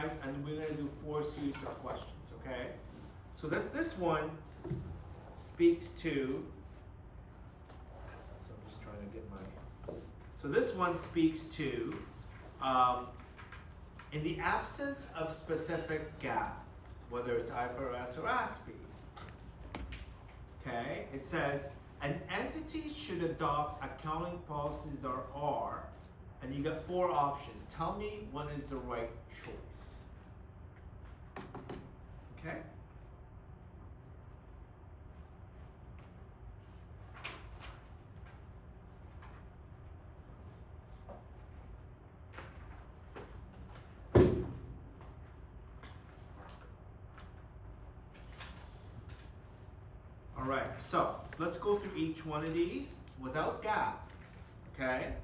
guys, and we're gonna do 4 series of questions, okay? So this one speaks to, so I'm just trying to get my, so this one speaks to, in the absence of specific GAAP, whether it's IFRS or ASPE, okay, it says, an entity should adopt accounting policies that are, and you got 4 options. Tell me what is the right choice. Okay? All right, so let's go through each one of these without GAAP, okay?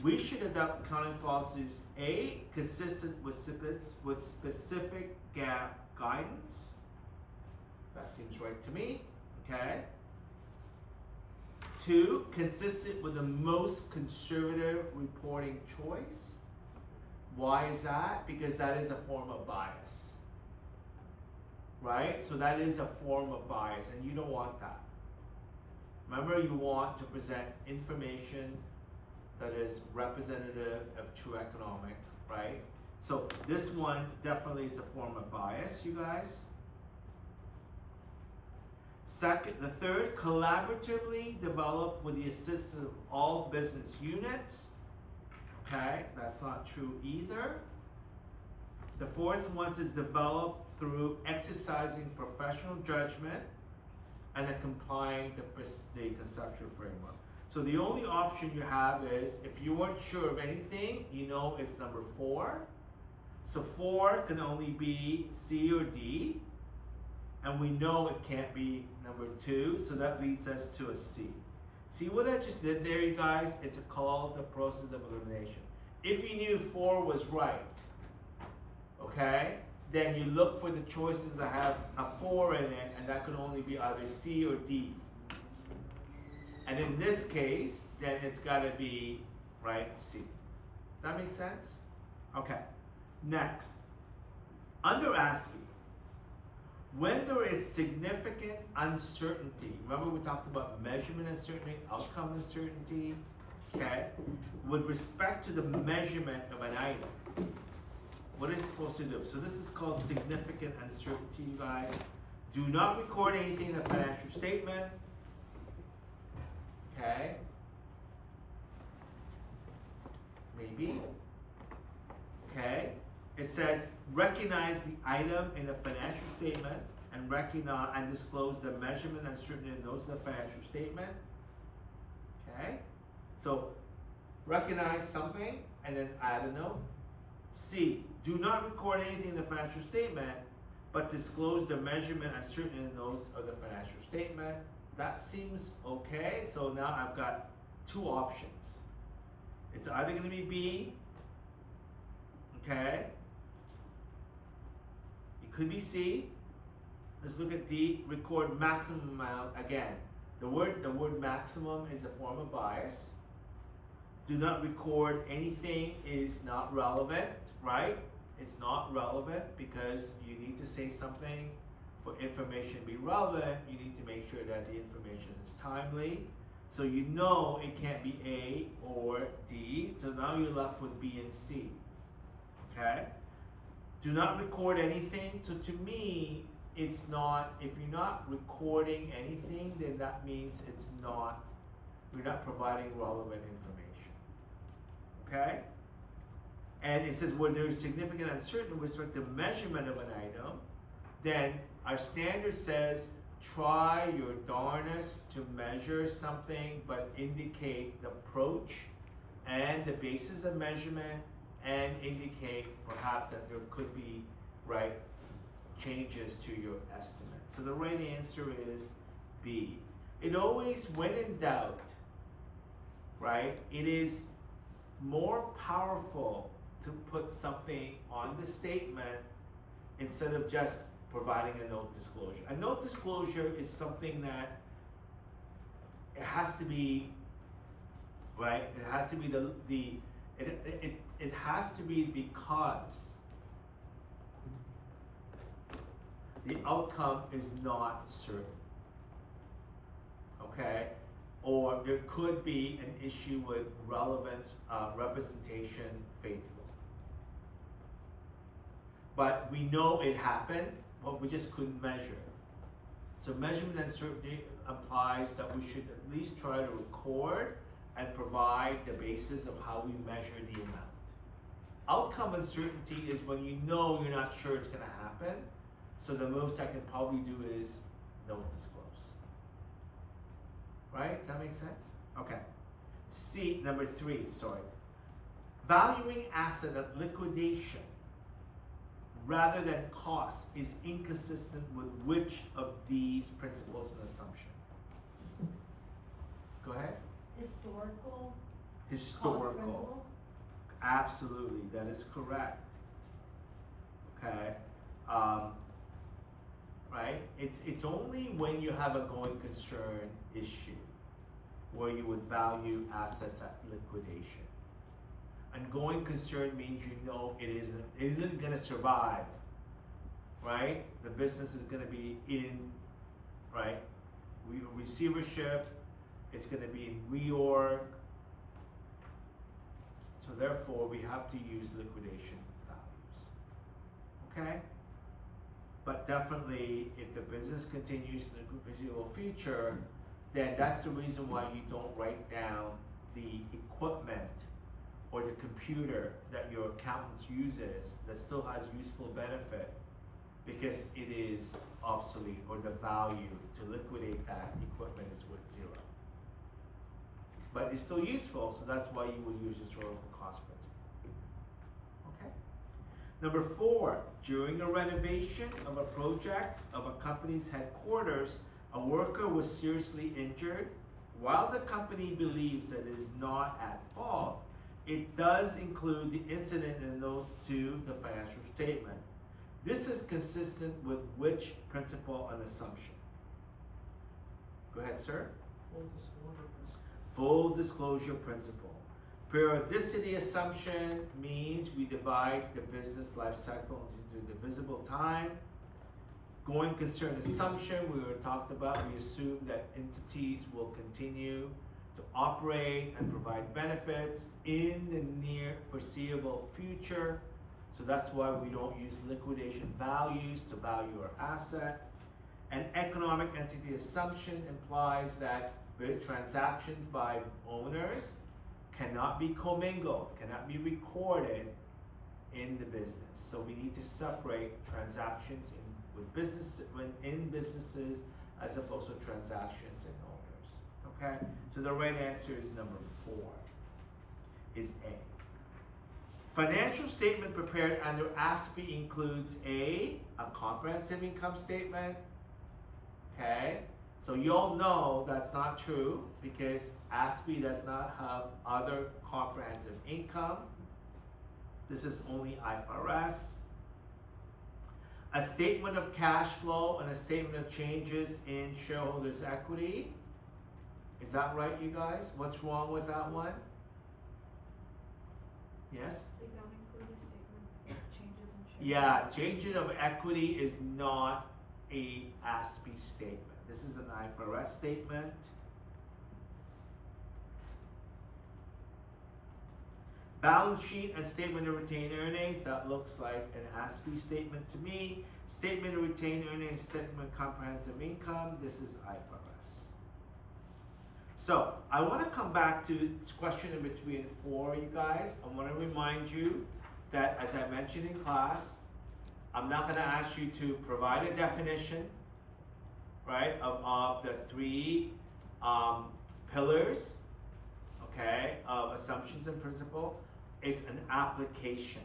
We should adopt accounting policies, A, consistent with specific GAAP guidance. That seems right to me, okay? 2, consistent with the most conservative reporting choice. Why is that? Because that is a form of bias, right? So that is a form of bias, and you don't want that. Remember, you want to present information that is representative of true economic, right? So this one definitely is a form of bias, you guys. The third, collaboratively develop with the assistance of all business units. Okay, that's not true either. The fourth one is developed through exercising professional judgment and complying the conceptual framework. So the only option you have is, if you weren't sure of anything, you know it's number 4. So 4 can only be C or D, and we know it can't be number 2, so that leads us to a C. See what I just did there, you guys? It's called the process of elimination. If you knew 4 was right, okay, then you look for the choices that have a 4 in it, and that could only be either C or D. And in this case, then it's got to be, right, C. That makes sense? Okay. Next, under ASPE, when there is significant uncertainty, remember we talked about measurement uncertainty, outcome uncertainty, okay? With respect to the measurement of an item, what is it supposed to do? So this is called significant uncertainty, you guys. Do not record anything in the financial statement. Okay. Maybe. Okay. It says recognize the item in the financial statement and recognize and disclose the measurement and uncertainty in those in the financial statement. Okay. So recognize something and then add a note. C, do not record anything in the financial statement, but disclose the measurement and uncertainty in those of the financial statement. That seems okay. So now I've got 2 options. It's either going to be B, okay? It could be C. Let's look at D, record maximum amount. Again, the word maximum is a form of bias. Do not record anything is not relevant, right? It's not relevant because you need to say something. For information to be relevant, you need to make sure that the information is timely. So you know it can't be A or D. So now you're left with B and C. Okay? Do not record anything. So to me, it's not, if you're not recording anything, then that means it's not, you're not providing relevant information. Okay? And it says where there is significant uncertainty with respect to measurement of an item, then our standard says try your darnest to measure something, but indicate the approach and the basis of measurement, and indicate perhaps that there could be, right, changes to your estimate. So the right answer is B. It always, when in doubt, right, it is more powerful to put something on the statement instead of just providing a note disclosure. A note disclosure is something that it has to be, right? It has to be it has to be because the outcome is not certain. Okay? Or there could be an issue with relevance, representation faithful. But we know it happened, but we just couldn't measure it. So measurement uncertainty implies that we should at least try to record and provide the basis of how we measure the amount. Outcome uncertainty is when you know you're not sure it's going to happen, so the most I can probably do is don't disclose. Right? Does that make sense? Okay. C, number 3, sorry. Valuing asset at liquidation rather than cost is inconsistent with which of these principles and assumption? Go ahead. Historical. Historical. Absolutely, that is correct. Okay. Right? It's only when you have a going concern issue where you would value assets at liquidation. And going concern means you know it isn't going to survive, right? The business is going to be in, right, receivership. It's going to be in reorg. So therefore, we have to use liquidation values. Okay? But definitely, if the business continues in the foreseeable future, then that's the reason why you don't write down the equipment or the computer that your accountant uses that still has useful benefit, because it is obsolete, or the value to liquidate that equipment is worth 0. But it's still useful, so that's why you would use historical cost principle. Okay. Number 4, during a renovation of a project of a company's headquarters, a worker was seriously injured. While the company believes that it is not at fault, it does include the incident and notes to the financial statement. This is consistent with which principle and assumption? Go ahead, sir. Full disclosure principle. Full disclosure principle. Periodicity assumption means we divide the business life cycle into divisible time. Going concern assumption, we were talked about, we assume that entities will continue to operate and provide benefits in the near foreseeable future. So that's why we don't use liquidation values to value our asset. An economic entity assumption implies that transactions by owners cannot be commingled, cannot be recorded in the business. So we need to separate transactions in businesses as opposed to transactions in owners. Okay? So the right answer is number 4, is A. Financial statement prepared under ASPE includes a comprehensive income statement. Okay? So you all know that's not true because ASPE does not have other comprehensive income. This is only IFRS. A statement of cash flow and a statement of changes in shareholders' equity. Is that right, you guys? What's wrong with that one? Yes? They don't include a statement of changes in shares. Yeah, changing of equity is not a ASPE statement. This is an IFRS statement. Balance sheet and statement of retained earnings, that looks like an ASPE statement to me. Statement of retained earnings, statement of comprehensive income, this is IFRS. So, I want to come back to question number 3 and 4, you guys. I want to remind you that, as I mentioned in class, I'm not going to ask you to provide a definition, right, of the 3 pillars, okay, of assumptions and principle. It's an application.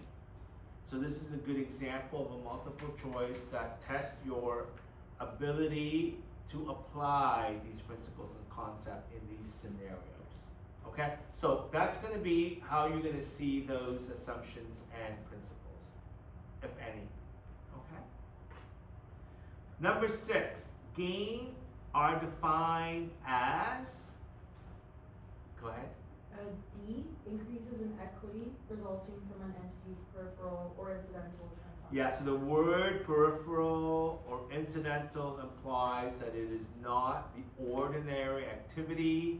So this is a good example of a multiple choice that tests your ability to apply these principles and concepts in these scenarios. Okay? So that's going to be how you're going to see those assumptions and principles, if any. Okay? Number 6, gain are defined as, go ahead. D, increases in equity resulting from an entity's peripheral or incidental Yeah, so the word peripheral or incidental implies that it is not the ordinary activity,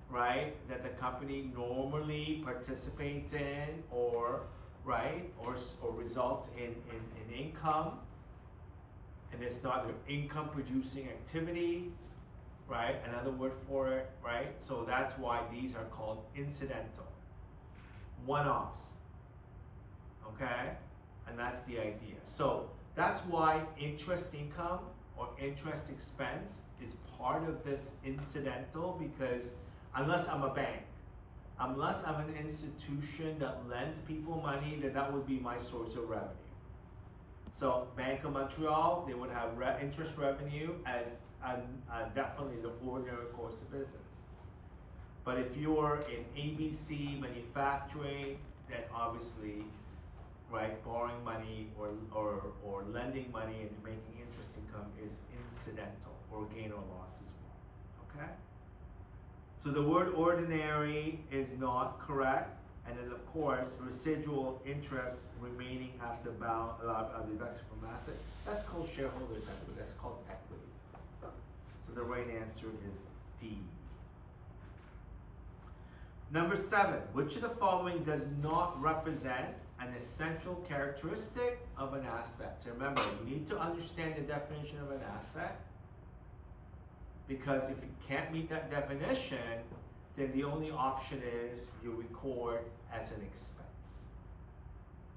right, that the company normally participates in or, right, or results in income. And it's not their income producing activity, right? Another word for it, right? So that's why these are called incidental, one-offs, okay? And that's the idea. So that's why interest income or interest expense is part of this incidental, because unless I'm a bank, unless I'm an institution that lends people money, then that would be my source of revenue. So Bank of Montreal, they would have interest revenue as definitely the ordinary course of business. But if you're in ABC manufacturing, then obviously, right, borrowing money or lending money and making interest income is incidental, or gain or loss as well, okay? So the word ordinary is not correct. And then of course, residual interest remaining after deduction from asset, that's called shareholders' equity, that's called equity. So the right answer is D. Number 7, which of the following does not represent an essential characteristic of an asset? So remember, you need to understand the definition of an asset, because if you can't meet that definition, then the only option is you record as an expense,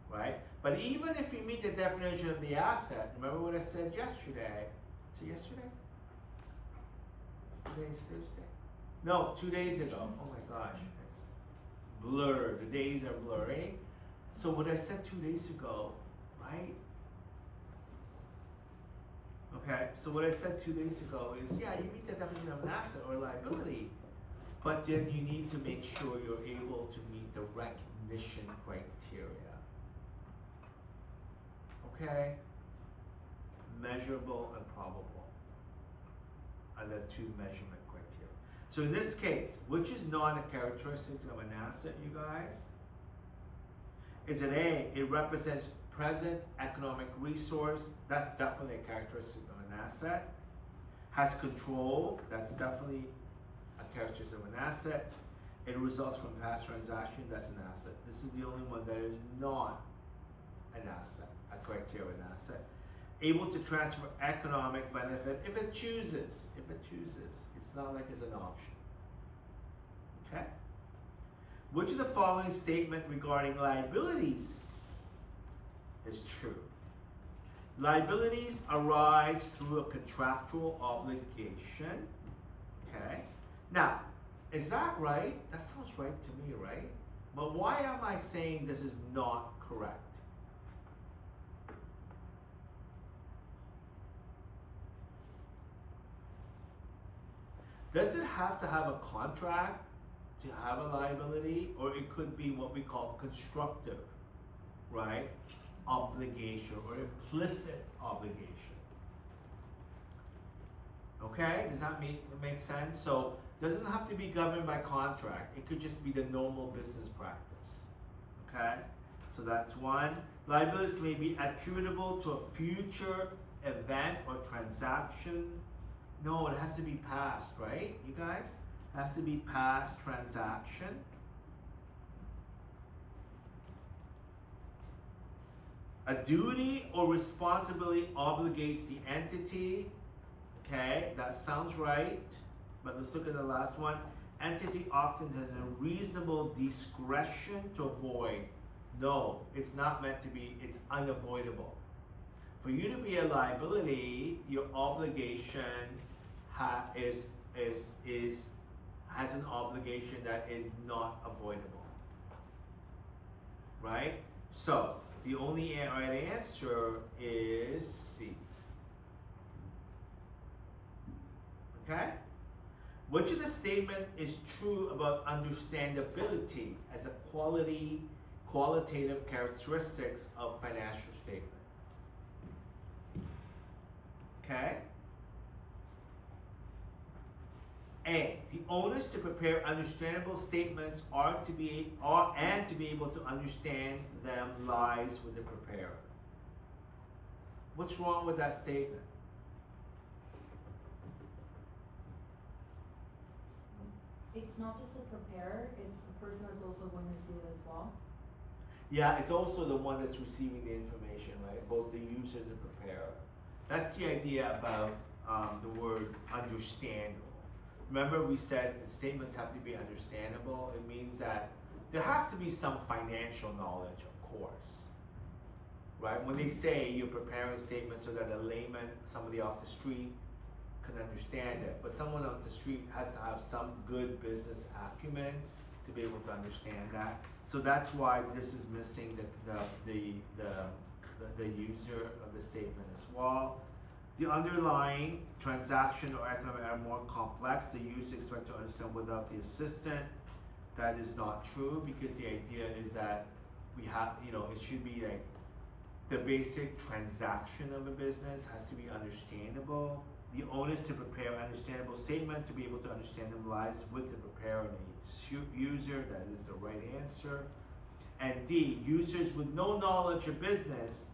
right? But even if you meet the definition of the asset, remember what I said yesterday? Was it yesterday? Today's Thursday? No, 2 days ago. Oh my gosh, it's blurred. The days are blurry. So what I said 2 days ago, right? Okay, so what I said 2 days ago is, yeah, you meet the definition of an asset or liability, but then you need to make sure you're able to meet the recognition criteria. Okay? Measurable and probable are the two measurement criteria. So in this case, which is not a characteristic of an asset, you guys? Is it A, it represents present economic resource? That's definitely a characteristic of an asset. Has control? That's definitely a characteristic of an asset. It results from past transaction? That's an asset. This is the only one that is not an asset, a criteria of an asset. Able to transfer economic benefit if it chooses. If it chooses. It's not like it's an option. Okay? Which of the following statement regarding liabilities is true? Liabilities arise through a contractual obligation. Okay? Now, is that right? That sounds right to me, right? But why am I saying this is not correct? Does it have to have a contract to have a liability? Or it could be what we call constructive, right? Obligation or implicit obligation. Okay, does that make sense? So it doesn't have to be governed by contract. It could just be the normal business practice. Okay, so that's one. Liabilities may be attributable to a future event or transaction. No, it has to be past, right, you guys? It has to be past transaction. A duty or responsibility obligates the entity. Okay, that sounds right. But let's look at the last one. Entity often has a reasonable discretion to avoid. No, it's not meant to be, it's unavoidable. For you to be a liability, your obligation has an obligation that is not avoidable. Right? So, the only right answer is C. Okay? Which of the statement is true about understandability as a qualitative characteristics of financial statement? Okay? A, the onus to prepare understandable statements and to be able to understand them lies with the preparer. What's wrong with that statement? It's not just the preparer, it's the person that's also going to see it as well. Yeah, it's also the one that's receiving the information, right? Both the user and the preparer. That's the idea about the word understandable. Remember we said statements have to be understandable. It means that there has to be some financial knowledge, of course. Right? When they say you're preparing a statement so that a layman, somebody off the street, can understand it, but someone off the street has to have some good business acumen to be able to understand that. So that's why this is missing the user of the statement as well. The underlying transaction or economic are more complex. The user expects to understand without the assistant. That is not true, because the idea is that we have, it should be like the basic transaction of a business has to be understandable. The onus to prepare an understandable statement to be able to understand them lies with the preparer and the user. That is the right answer. And D, users with no knowledge of business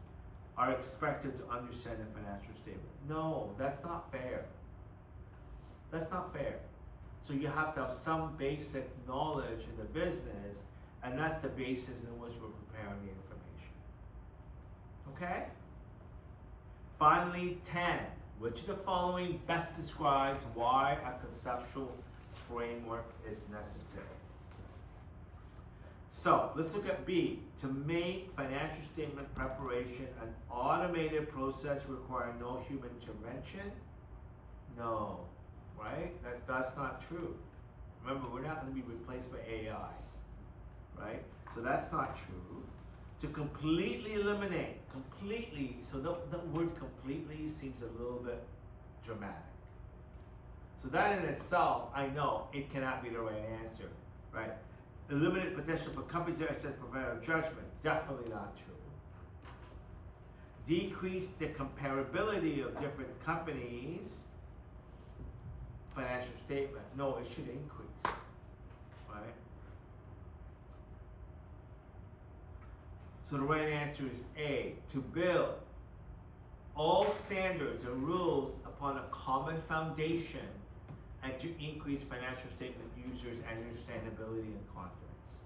are expected to understand the financial statement. No, that's not fair. That's not fair. So you have to have some basic knowledge in the business, and that's the basis in which we're preparing the information. Okay? Finally, 10. Which of the following best describes why a conceptual framework is necessary? So let's look at B. To make financial statement preparation an automated process requiring no human intervention? No, right? That's not true. Remember, we're not going to be replaced by AI, right? So that's not true. To completely eliminate, so the word completely seems a little bit dramatic. So that in itself, I know it cannot be the right answer, right? Eliminate potential for companies that are provide judgment, definitely not true. Decrease the comparability of different companies' financial statement. No, it should increase, right? So the right answer is A, to build all standards and rules upon a common foundation and to increase financial statement users' understandability and confidence.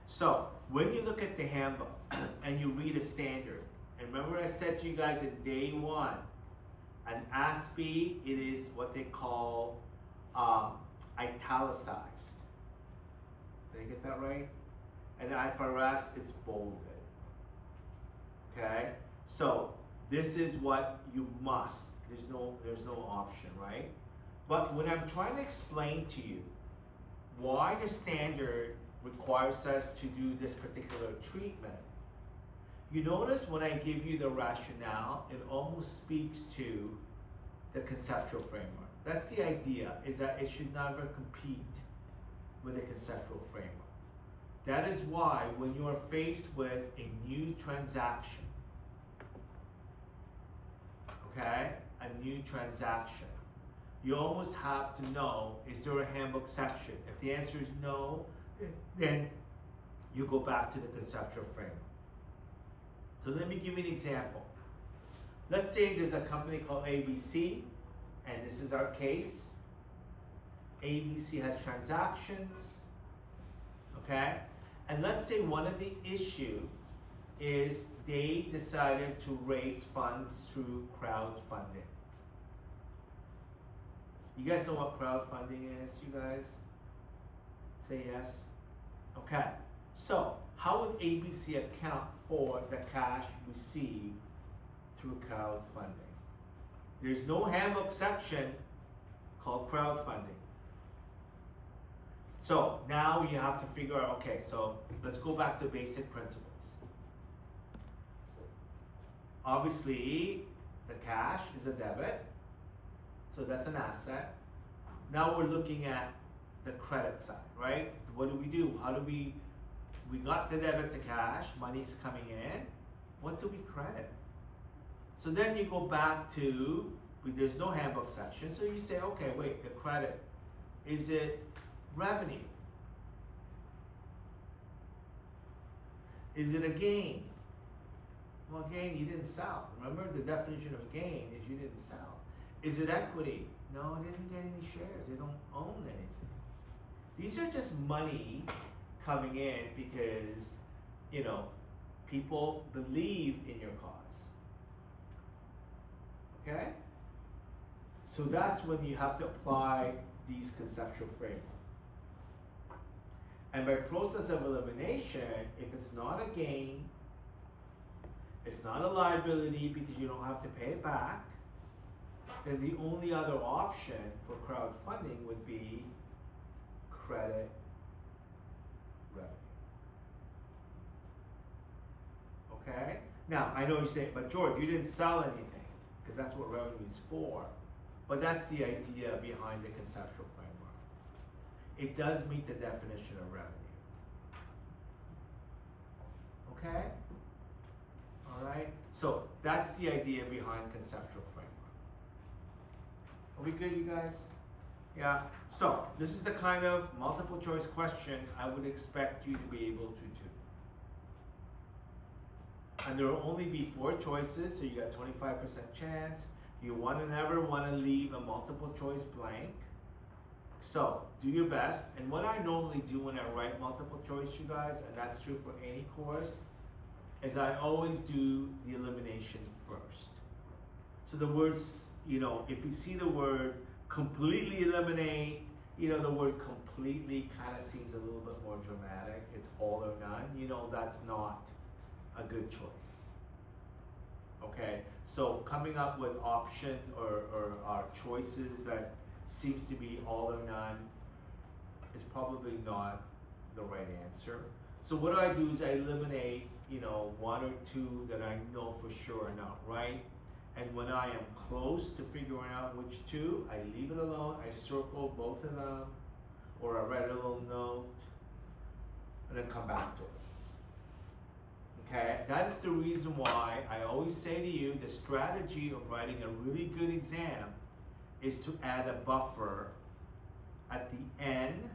So when you look at the handbook and you read a standard, and remember I said to you guys in day one, an ASPE, it is what they call italicized. Did I get that right? And IFRS, it's bolded. Okay, so this is what you must. There's no option, right? But when I'm trying to explain to you why the standard requires us to do this particular treatment, you notice when I give you the rationale, it almost speaks to the conceptual framework. That's the idea, is that it should never compete with a conceptual framework. That is why when you are faced with a new transaction, okay, a new transaction, you almost have to know, is there a handbook section? If the answer is no, then you go back to the conceptual framework. So let me give you an example. Let's say there's a company called ABC, and this is our case. ABC has transactions, okay? And let's say one of the issue is they decided to raise funds through crowdfunding. You guys know what crowdfunding is, you guys? Say yes. Okay, so how would ABC account for the cash received through crowdfunding? There's no handbook section called crowdfunding. So now you have to figure out, okay, so let's go back to basic principles. Obviously, the cash is a debit, so that's an asset. Now we're looking at the credit side, right? What do? How do we got the debit to cash, money's coming in, what do we credit? So then you go back to, there's no handbook section, so you say, okay, wait, the credit, is it revenue? Is it a gain? Well, gain, you didn't sell. Remember, the definition of gain is you didn't sell. Is it equity? No, they didn't get any shares. They don't own anything. These are just money coming in because, you know, people believe in your cause. Okay? So that's when you have to apply these conceptual frameworks. And by process of elimination, if it's not a gain, it's not a liability because you don't have to pay it back, then the only other option for crowdfunding would be credit revenue. Okay? Now, I know you say, but George, you didn't sell anything, because that's what revenue is for. But that's the idea behind the conceptual framework. It does meet the definition of revenue. Okay? Alright? So, that's the idea behind conceptual framework. Are we good, you guys? Yeah. So, this is the kind of multiple choice question I would expect you to be able to do. And there will only be 4 choices, so you got 25% chance. You never want to leave a multiple choice blank. So, do your best. And what I normally do when I write multiple choice, you guys, and that's true for any course, is I always do the elimination first. So the words, you know, if you see the word completely eliminate, you know, the word completely kind of seems a little bit more dramatic. It's all or none. You know, that's not a good choice. Okay, so coming up with option or choices that seems to be all or none is probably not the right answer. So what I do is I eliminate, you know, 1 or 2 that I know for sure are not right. And when I am close to figuring out which 2, I leave it alone. I circle both of them, or I write a little note, and then come back to it. Okay, that is the reason why I always say to you, the strategy of writing a really good exam is to add a buffer at the end,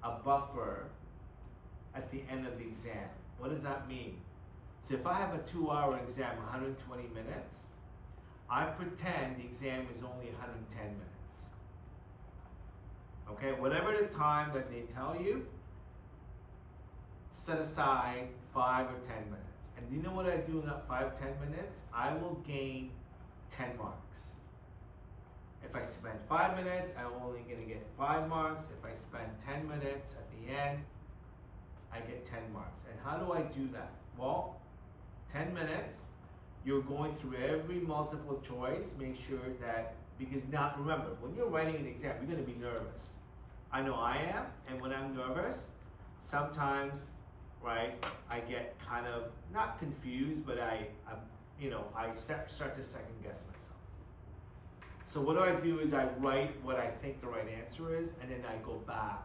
a buffer at the end of the exam. What does that mean? So if I have a 2-hour exam, 120 minutes, I pretend the exam is only 110 minutes. Okay, whatever the time that they tell you, set aside 5 or 10 minutes. And you know what I do in that 5-10 minutes? I will gain 10 marks. If I spend 5 minutes, I'm only gonna get 5 marks. If I spend 10 minutes at the end, I get 10 marks. And how do I do that? Well, 10 minutes, you're going through every multiple choice, make sure that, because now remember, when you're writing an exam, you're gonna be nervous. I know I am, and when I'm nervous, sometimes, right, I get kind of, not confused, but I start to second guess myself. So what do is I write what I think the right answer is, and then I go back.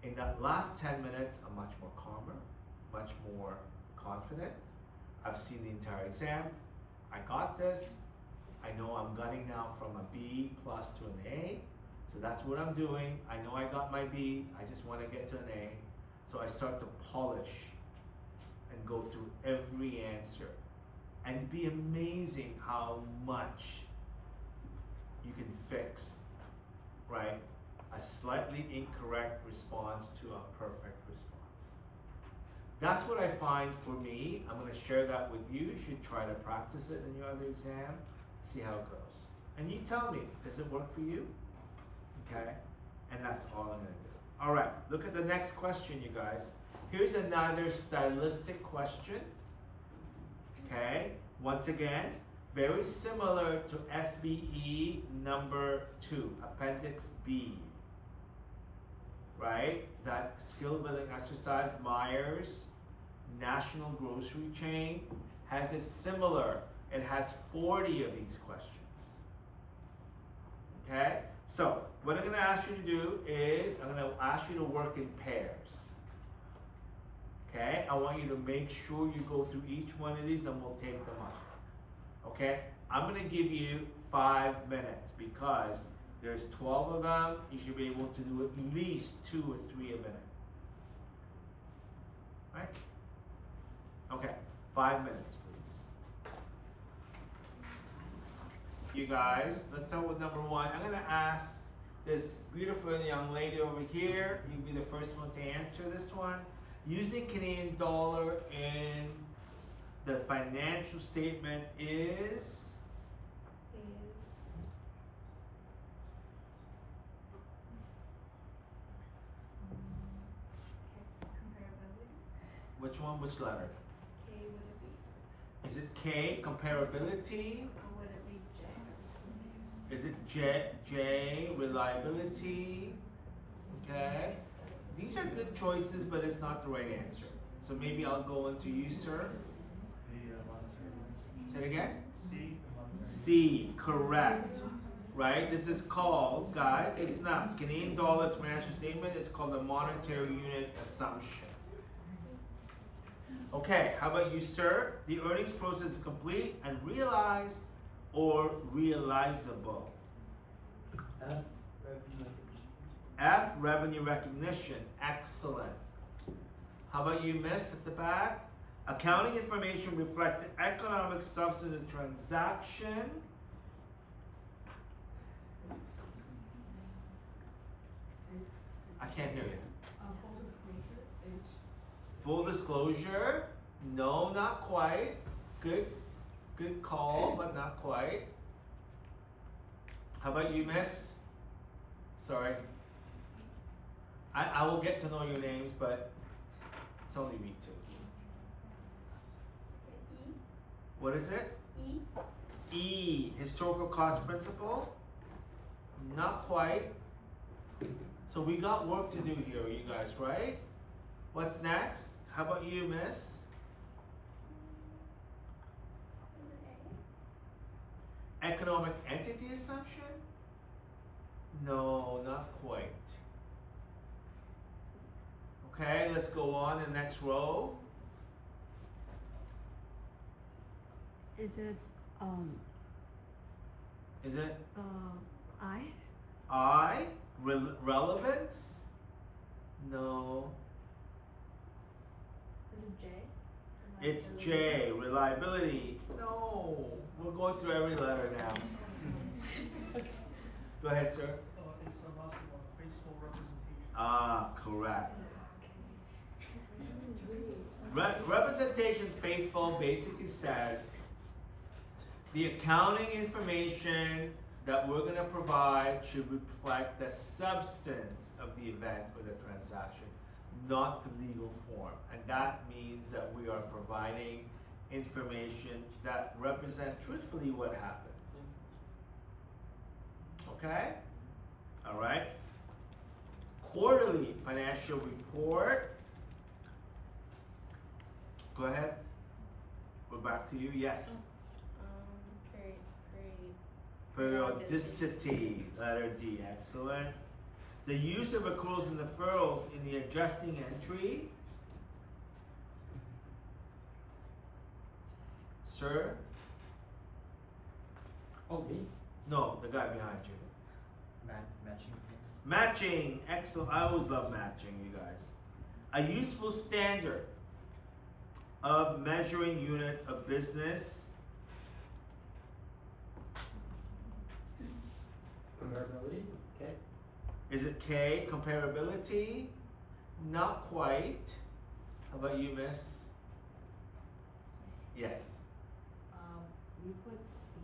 In that last 10 minutes, I'm much more calmer, much more confident. I've seen the entire exam. I got this. I know I'm gunning now from a B plus to an A. So that's what I'm doing. I know I got my B. I just want to get to an A. So I start to polish and go through every answer. And it'd be amazing how much you can fix, right? A slightly incorrect response to a perfect response. That's what I find for me. I'm going to share that with you. You should try to practice it in your other exam, see how it goes. And you tell me, does it work for you? Okay? And that's all I'm going to do. All right, look at the next question, you guys. Here's another stylistic question. Okay? Once again, very similar to SBE number 2, Appendix B. Right? That skill building exercise, Myers National Grocery Chain, has a similar, it has 40 of these questions. Okay? So, what I'm going to ask you to do is, I'm going to ask you to work in pairs. Okay? I want you to make sure you go through each one of these and we'll take them up. Okay? I'm going to give you 5 minutes because there's 12 of them. You should be able to do at least 2 or 3 a minute. Right? Okay, 5 minutes, please. you guys. Let's start with number one. I'm gonna ask this beautiful young lady over here. You'll be the first one to answer this one. Using Canadian dollar in the financial statement is Comparability. which one? Which letter? K would it be? Is it K, comparability? Or would it be J? I'm just confused. Is it J, reliability? Okay. These are good choices, but it's not the right answer. So maybe I'll go into you, sir. Say it again. C. C, correct. Right? This is called, guys, listen up. Canadian dollars financial statement is called the monetary unit assumption. Okay, how about you, sir? The earnings process is complete and realized or realizable. F, revenue recognition. Excellent. How about you, miss, at the back? Accounting information reflects the economic substance of the transaction. I can't hear you. Full disclosure? No, not quite. Good call, but not quite. How about you, miss? Sorry. I will get to know your names, but it's only week 2. What is it? E. E, historical cost principle? Not quite. So we got work to do here, you guys, right? What's next? How about you, miss? Economic entity assumption? No, not quite. Okay, let's go on the next row. Is it Is it I? I? Relevance? No. Is it J? It's J, reliability. No. We're going through every letter now. Go ahead, sir. It's the last one, faithful representation. Ah, correct. Representation faithful basically says the accounting information that we're going to provide should reflect the substance of the event or the transaction, not the legal form. And that means that we are providing information that represent truthfully what happened. Okay? All right. Quarterly financial report. Go ahead. We're back to you. Yes. Periodicity. Letter D. Excellent. The use of accruals and deferrals in the adjusting entry. Sir? Oh, me? No, the guy behind you. Matching. Matching. Excellent. I always love matching, you guys. A useful standard of measuring unit of business. Comparability. Okay. Is it K? Comparability? Not quite. How about you, miss? Yes. We put C,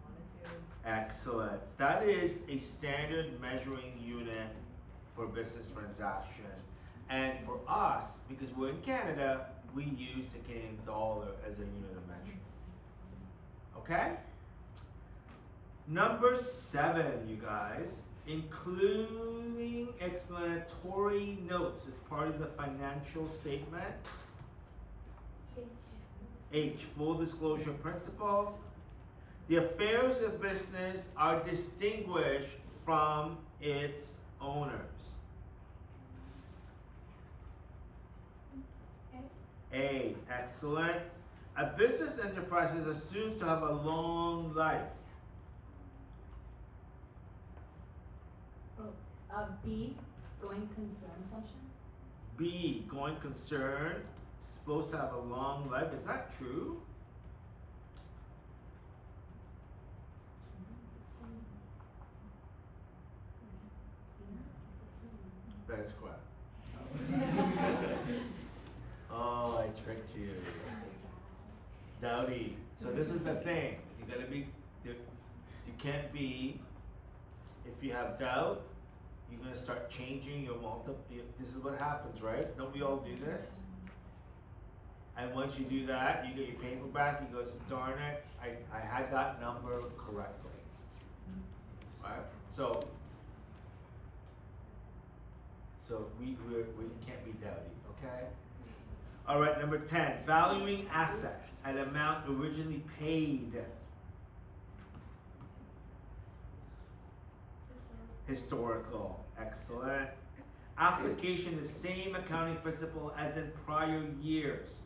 monetary. Excellent. That is a standard measuring unit for business transaction. And for us, because we're in Canada, we use the Canadian dollar as a unit of measure. Okay? Number 7, you guys, including explanatory notes as part of the financial statement. H, full disclosure principle. The affairs of business are distinguished from its owners. A, excellent. A business enterprise is assumed to have a long life. B, going concern assumption. B, going concern, supposed to have a long life. Is that true? that is correct. Oh, I tricked you. Dowdy. So this is the thing. You gotta be, you can't be, if you have doubt, you're gonna start changing your this is what happens, right? Don't we all do this? And once you do that, you get your paper back, you go, darn it, I had that number correctly. Right? So we can't be doubting, okay? All right, number 10, valuing assets at amount originally paid. Historical, excellent. Application the same accounting principle as in prior years.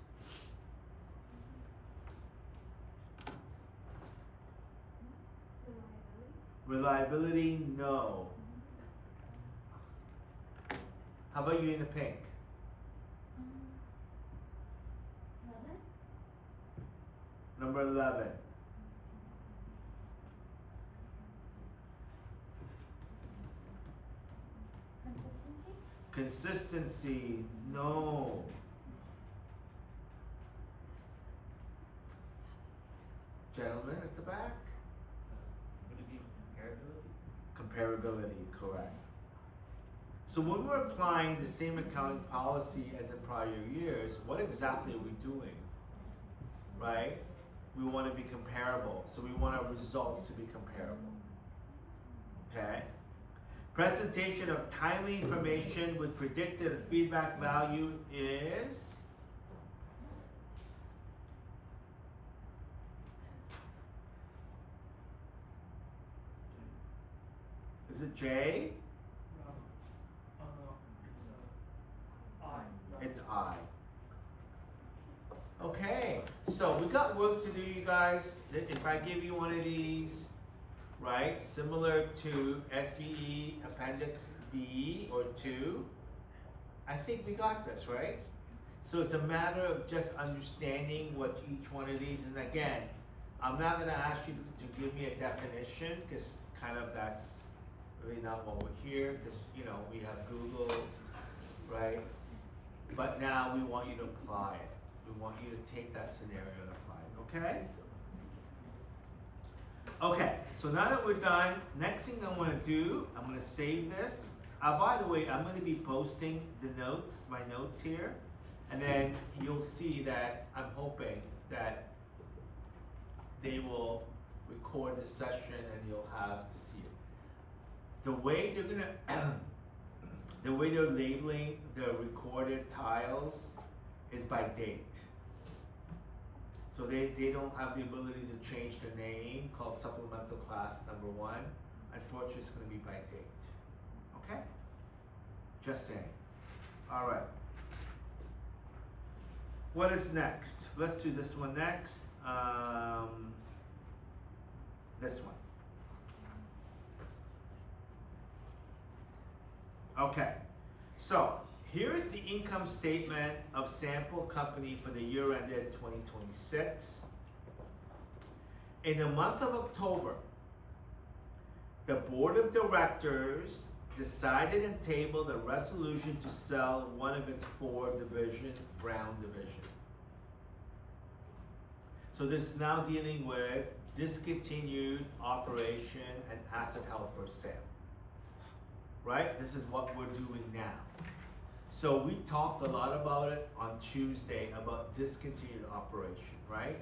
Reliability, no. How about you in the pink? 11? Number 11. Consistency, no. Gentlemen at the back? What is it? Comparability, correct. So when we're applying the same accounting policy as in prior years, what exactly are we doing? Right? We want to be comparable, so we want our results to be comparable. Okay? Presentation of timely information with predictive and feedback value is it J? No, it's I. It's I. Okay, so we got work to do, you guys. If I give you one of these, right, similar to SBE Appendix B or 2, I think we got this, right? So it's a matter of just understanding what each one of these, and again, I'm not gonna ask you to give me a definition, because kind of that's really not what we're here, because, you know, we have Google, right? But now we want you to apply it. We want you to take that scenario and apply it, okay? Okay, so now that we're done, next thing I'm gonna do, I'm gonna save this. By the way, I'm gonna be posting the notes, my notes here, and then you'll see that I'm hoping that they will record this session and you'll have to see it. The way they're gonna, the way they're labeling the recorded tiles is by date. So they don't have the ability to change the name, called supplemental class number 1. Unfortunately, it's gonna be by date. Okay? Just saying. All right. What is next? Let's do this one next. This one. Okay. So, here is the income statement of sample company for the year ended 2026. In the month of October, the board of directors decided and tabled a resolution to sell one of its 4 divisions, Brown Division. So this is now dealing with discontinued operation and asset held for sale. Right? This is what we're doing now. So we talked a lot about it on Tuesday about discontinued operation, right?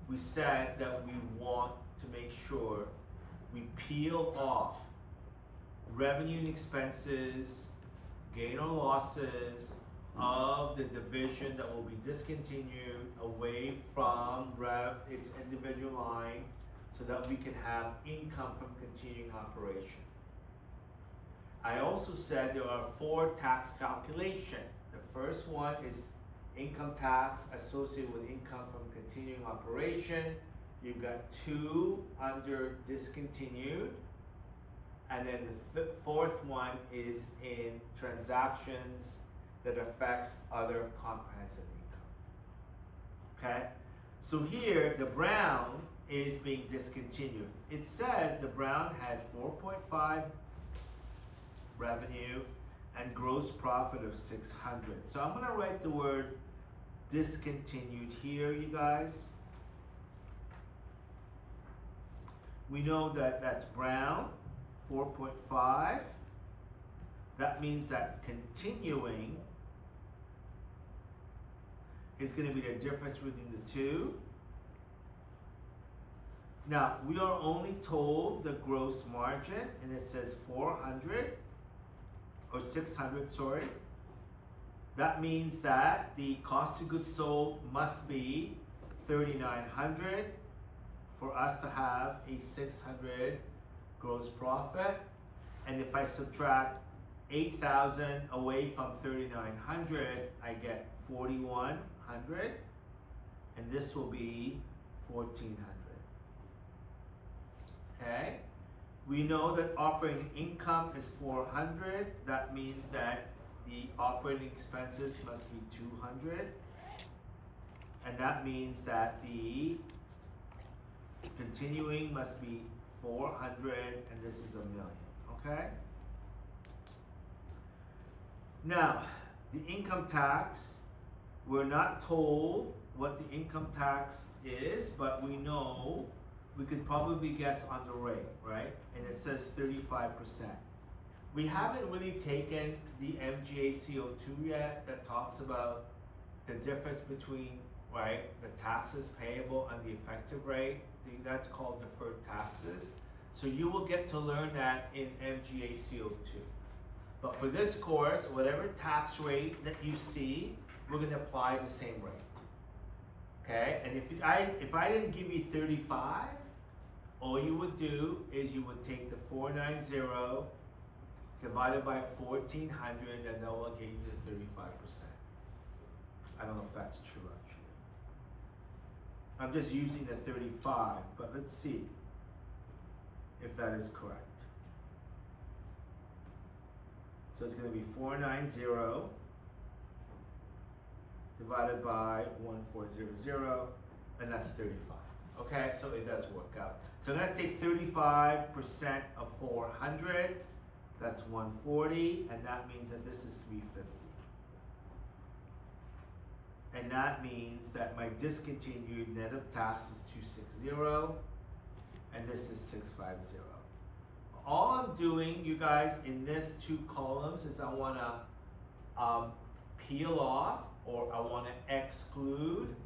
We said that we want to make sure we peel off revenue and expenses, gain or losses of the division that will be discontinued away from its individual line so that we can have income from continuing operation. I also said there are 4 tax calculations. The first one is income tax associated with income from continuing operation. You've got 2 under discontinued. And then the 4th one is in transactions that affects other comprehensive income. Okay? So here, the Brown is being discontinued. It says the Brown had 4.5 revenue and gross profit of 600. So I'm gonna write the word discontinued here, you guys. We know that that's Brown, 4.5. That means that continuing is going to be the difference between the two. Now, we are only told the gross margin, and it says 400, or 600, sorry. That means that the cost of goods sold must be 3,900 for us to have a 600 gross profit. And if I subtract 8,000 away from 3,900, I get 4,100, and this will be 1,400. Okay? We know that operating income is 400. That means that the operating expenses must be 200. And that means that the continuing must be 400, and this is 1,000,000. Okay? Now, the income tax, we're not told what the income tax is, but we know we could probably guess on the rate, right? And it says 35%. We haven't really taken the MGAC02 yet that talks about the difference between, right, the taxes payable and the effective rate. That's called deferred taxes. So you will get to learn that in MGAC02. But for this course, whatever tax rate that you see, we're going to apply the same rate. Okay? And if I didn't give you 35, all you would do is you would take the 490 divided by 1,400, and that will give you the 35%. I don't know if that's true, actually. I'm just using the 35, but let's see if that is correct. So it's going to be 490 divided by 1,400, and that's 35. Okay, so it does work out. So I'm going to take 35% of 400, that's 140, and that means that this is 350. And that means that my discontinued net of tax is 260, and this is 650. All I'm doing, you guys, in this 2 columns is I want to peel off, or I want to exclude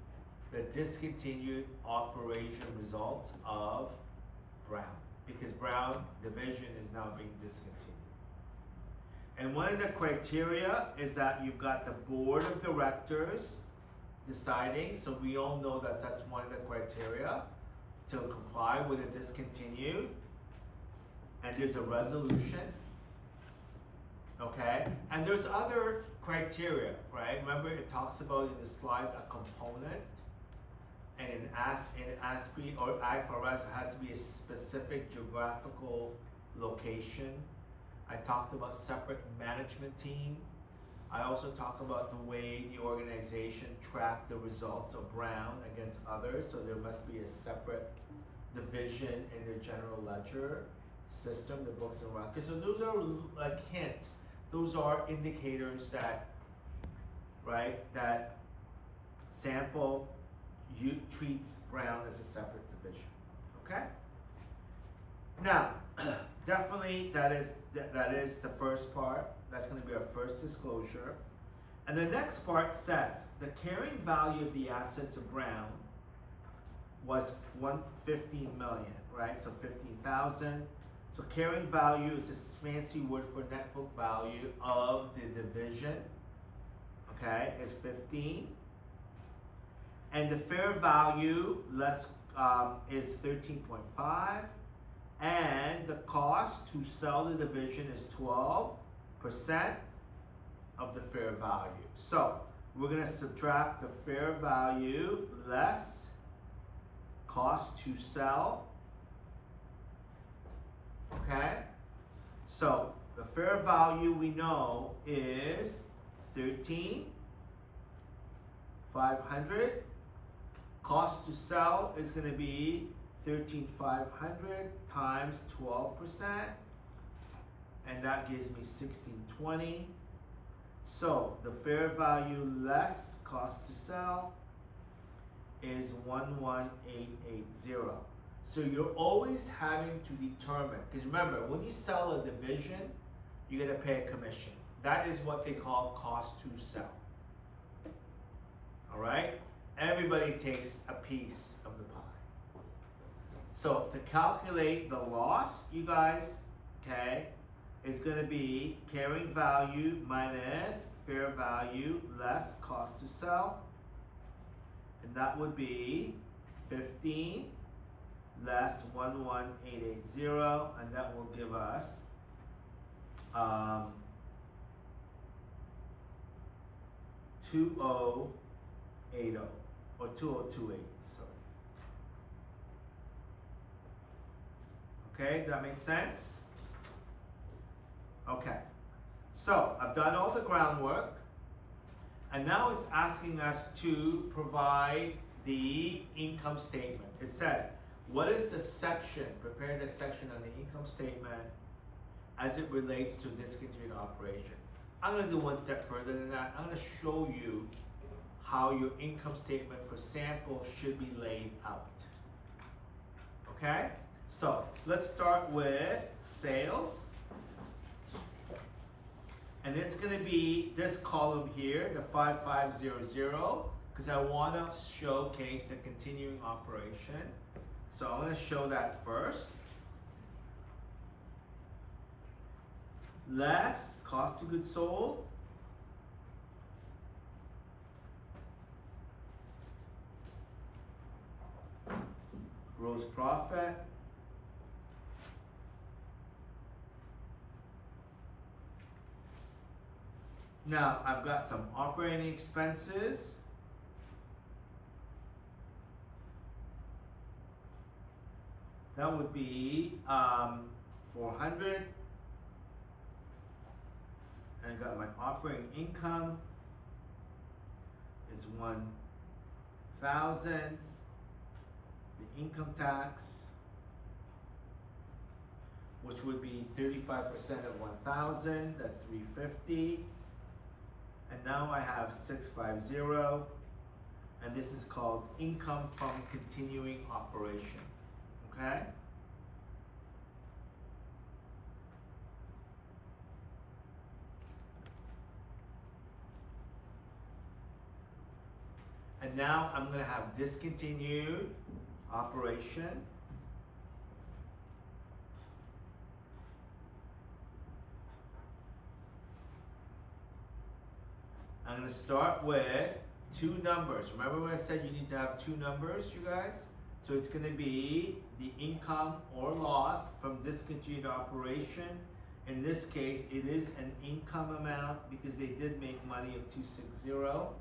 the discontinued operation results of Brown, because Brown division is now being discontinued. And one of the criteria is that you've got the board of directors deciding, so we all know that that's one of the criteria to comply with a discontinued. And there's a resolution, okay? And there's other criteria, right? Remember it talks about in the slide a component, and in ASPE or IFRS it has to be a specific geographical location. I talked about separate management team. I also talk about the way the organization tracked the results of Brown against others, so there must be a separate division in their general ledger system, the books and records. So those are like hints. Those are indicators that, that sample treats Brown as a separate division. Okay? Now, definitely that is the first part. That's going to be our first disclosure. And the next part says the carrying value of the assets of Brown was 15 million, right? So 15,000. So carrying value is this fancy word for net book value of the division. Okay, is 15. And the fair value is 13.5. And the cost to sell the division is 12% of the fair value. So we're going to subtract the fair value less cost to sell. Okay? So the fair value we know is 13,500. Cost to sell is going to be 13,500 times 12%, and that gives me 1620. So the fair value less cost to sell is 11880. So you're always having to determine, because remember, when you sell a division, you're gonna pay a commission. That is what they call cost to sell. All right? Everybody takes a piece of the pie. So to calculate the loss, you guys, okay, is gonna be carrying value minus fair value less cost to sell. And that would be 15 less 11880, and that will give us 2080 or 2028, sorry. Okay, does that make sense? Okay, so I've done all the groundwork, and now it's asking us to provide the income statement. It says, what is the section, prepare the section on the income statement as it relates to discontinued operation. I'm gonna do one step further than that. I'm gonna show you how your income statement for sample should be laid out. Okay, so let's start with sales. And it's gonna be this column here, the 5500, because I wanna showcase the continuing operation. So I'm gonna show that first. Less cost of goods sold. Gross profit. Now I've got some operating expenses. That would be 400. And I got my operating income is 1,000. The income tax, which would be 35% of 1,000, that's 350. And now I have 650, and this is called income from continuing operation. Okay? And now I'm going to have discontinued operation. I'm going to start with two numbers. Remember when I said you need to have two numbers, you guys? So it's going to be the income or loss from discontinued operation. In this case, it is an income amount because they did make money of 260. So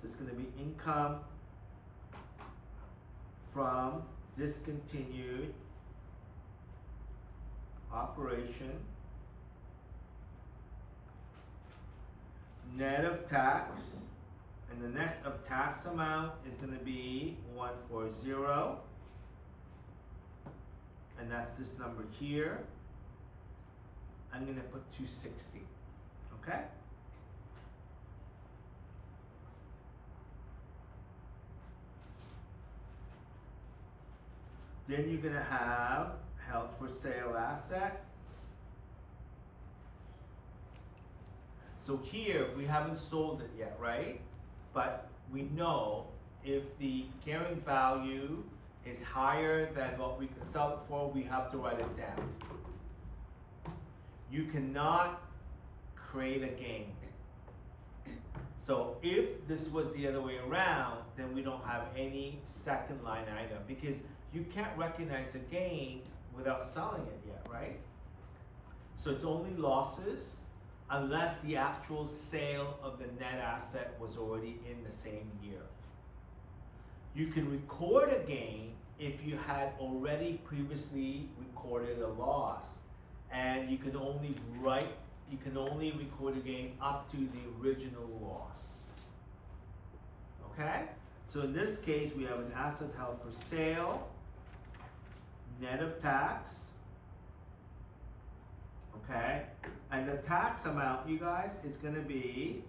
it's going to be income from discontinued operation, net of tax, and the net of tax amount is going to be 140, and that's this number here. I'm going to put 260, okay? Then you're going to have held for sale asset. So here, we haven't sold it yet, right? But we know if the carrying value is higher than what we can sell it for, we have to write it down. You cannot create a gain. So if this was the other way around, then we don't have any second line item because you can't recognize a gain without selling it yet, right? So it's only losses unless the actual sale of the net asset was already in the same year. You can record a gain if you had already previously recorded a loss, and you can only record a gain up to the original loss. Okay? So in this case, we have an asset held for sale, net of tax, Okay? And the tax amount, you guys, is gonna be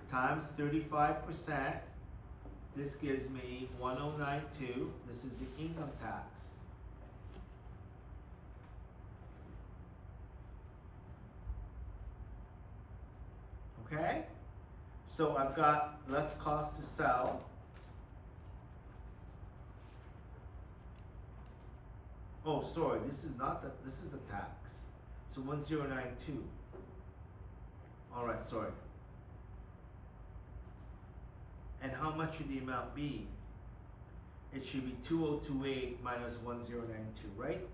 times 35%. This gives me 1092. This is the income tax. Okay? So I've got less cost to sell. Oh, sorry, this is the tax. So 1092. Alright, sorry. And how much should the amount be? It should be 2028 minus 1092, right?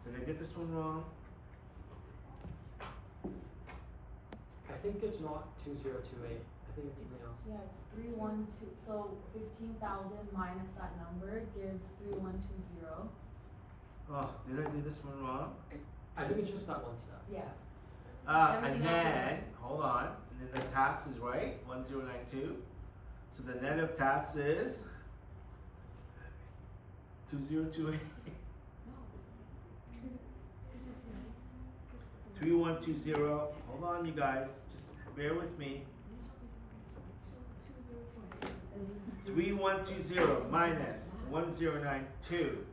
Did I get this one wrong? I think it's not 2028. I think it's something else. Yeah, it's 312, so 15,000 minus that number gives 3120. Oh, did I do this one wrong? I think it's just that one step. Yeah. And Everything else is then, right. hold on, and then the tax is right, 1092. So the net of tax is 2028. 3120. Hold on, you guys, just bear with me. 3120 minus 1092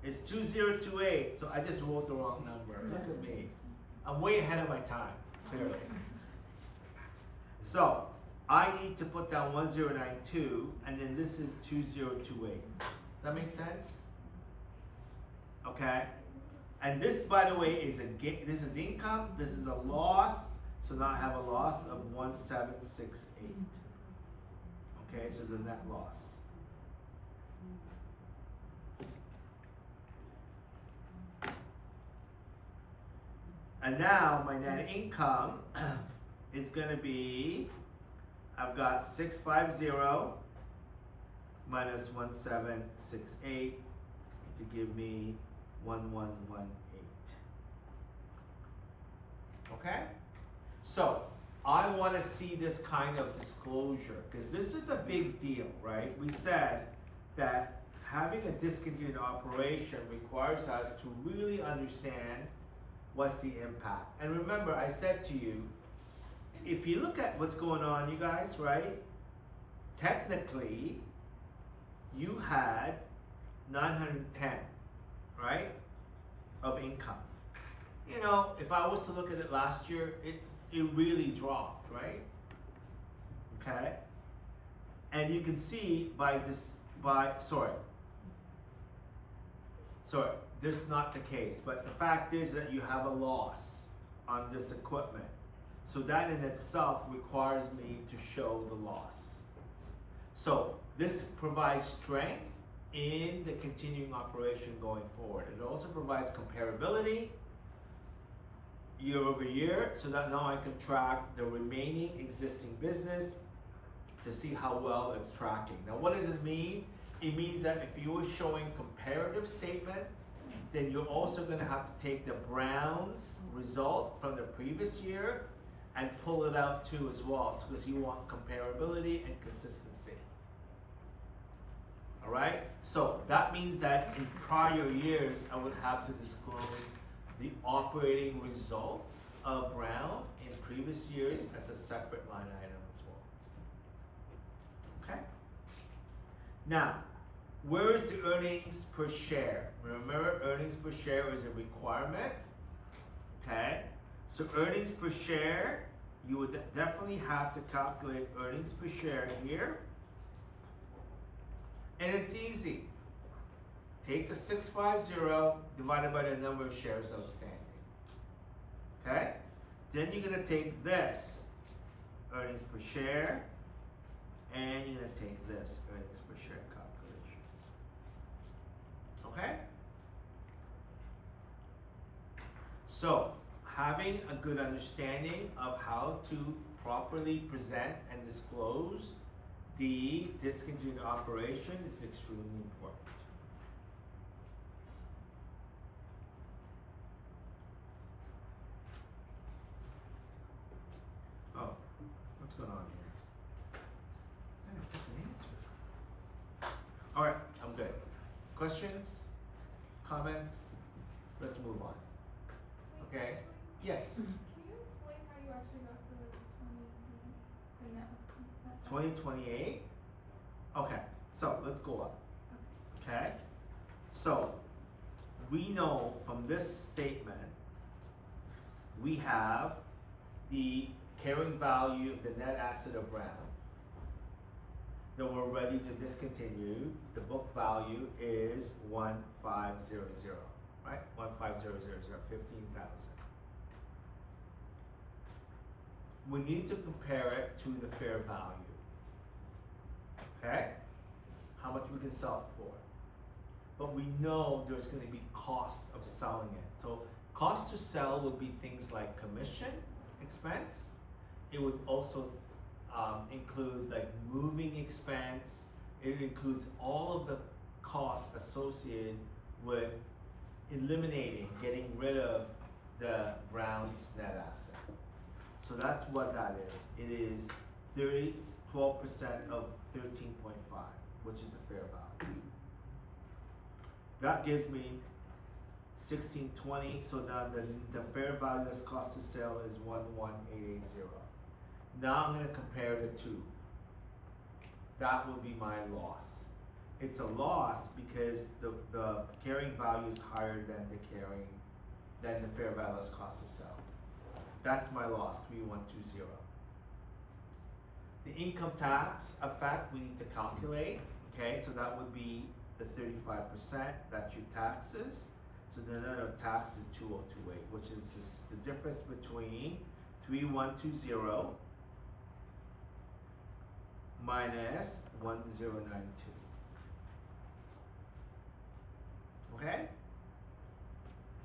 is 2028. So I just wrote the wrong number. Look at me. I'm way ahead of my time, clearly. So I need to put down 1092, and then this is 2028. Does that make sense? Okay. And this, by the way, is a gain. This is income. This is a loss. So now I have a loss of 1768. Okay, so the net loss. And now my net income is gonna be, I've got 650 minus 1768 to give me 1118. Okay? So I want to see this kind of disclosure because this is a big deal, right? We said that having a discontinued operation requires us to really understand what's the impact. And remember, I said to you, if you look at what's going on, you guys, right? Technically, you had 910, right, of income. You know, if I was to look at it last year, it really dropped, right? Okay? And you can see this is not the case, but the fact is that you have a loss on this equipment. So that in itself requires me to show the loss. So this provides strength in the continuing operation going forward. It also provides comparability year over year, so that now I can track the remaining existing business to see how well it's tracking. Now what does this mean? It means that if you were showing comparative statement, then you're also gonna have to take the Browns result from the previous year and pull it out too as well, because you want comparability and consistency. All right, so that means that in prior years, I would have to disclose the operating results of Brown in previous years as a separate line item as well. Okay? Now, where is the earnings per share? Remember, earnings per share is a requirement. Okay? So earnings per share, you would definitely have to calculate earnings per share here. And it's easy. Take the 650 divided by the number of shares outstanding. Okay? Then you're gonna take this, earnings per share, and you're gonna take this, earnings per share calculation. Okay? So, having a good understanding of how to properly present and disclose the discontinued operation is extremely important. Oh, what's going on here? I have different answers. All right, I'm good. Questions? Comments? Let's move on. Wait, Okay. actually, Yes. Can you explain how you actually got the net? 2028. Okay, so let's go up. Okay, so we know from this statement we have the carrying value, the net asset of Brown that we're ready to discontinue. The book value is 1500, right? 15,000. We need to compare it to the fair value. Okay? How much we can sell it for. But we know there's going to be cost of selling it. So cost to sell would be things like commission expense. It would also include like moving expense. It includes all of the costs associated with eliminating, getting rid of the Brown's net asset. So that's what that is. It is 12% of 13.5, which is the fair value. That gives me 1620. So now the fair value less cost to sell is 11880. Now I'm going to compare the two. That will be my loss. It's a loss because the carrying value is higher than the fair value less cost to sell. That's my loss, 3120. The income tax effect we need to calculate. Okay, so that would be the 35%. That's your taxes. So the net of tax is 2028, which is just the difference between 3120 minus 1092. Okay?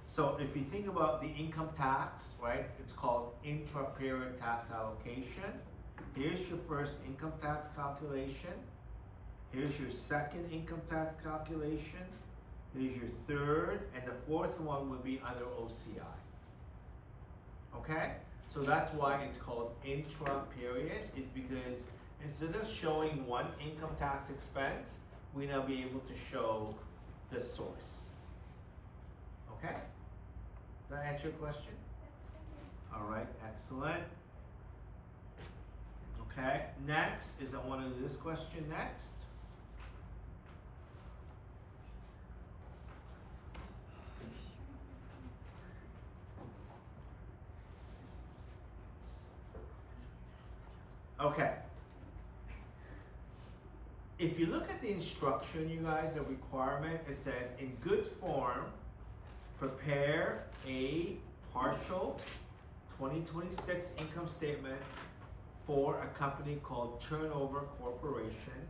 So if you think about the income tax, right, it's called intra-period tax allocation. Here's your first income tax calculation. Here's your second income tax calculation. Here's your third, and the fourth one would be under OCI. Okay? So that's why it's called intra-period, is because instead of showing one income tax expense, we now be able to show the source. Okay? Did that answer your question? All right, excellent. Okay, next is I want to do this question next. Okay. If you look at the instruction, you guys, the requirement, it says in good form, prepare a partial 2026 income statement for a company called Turnover Corporation,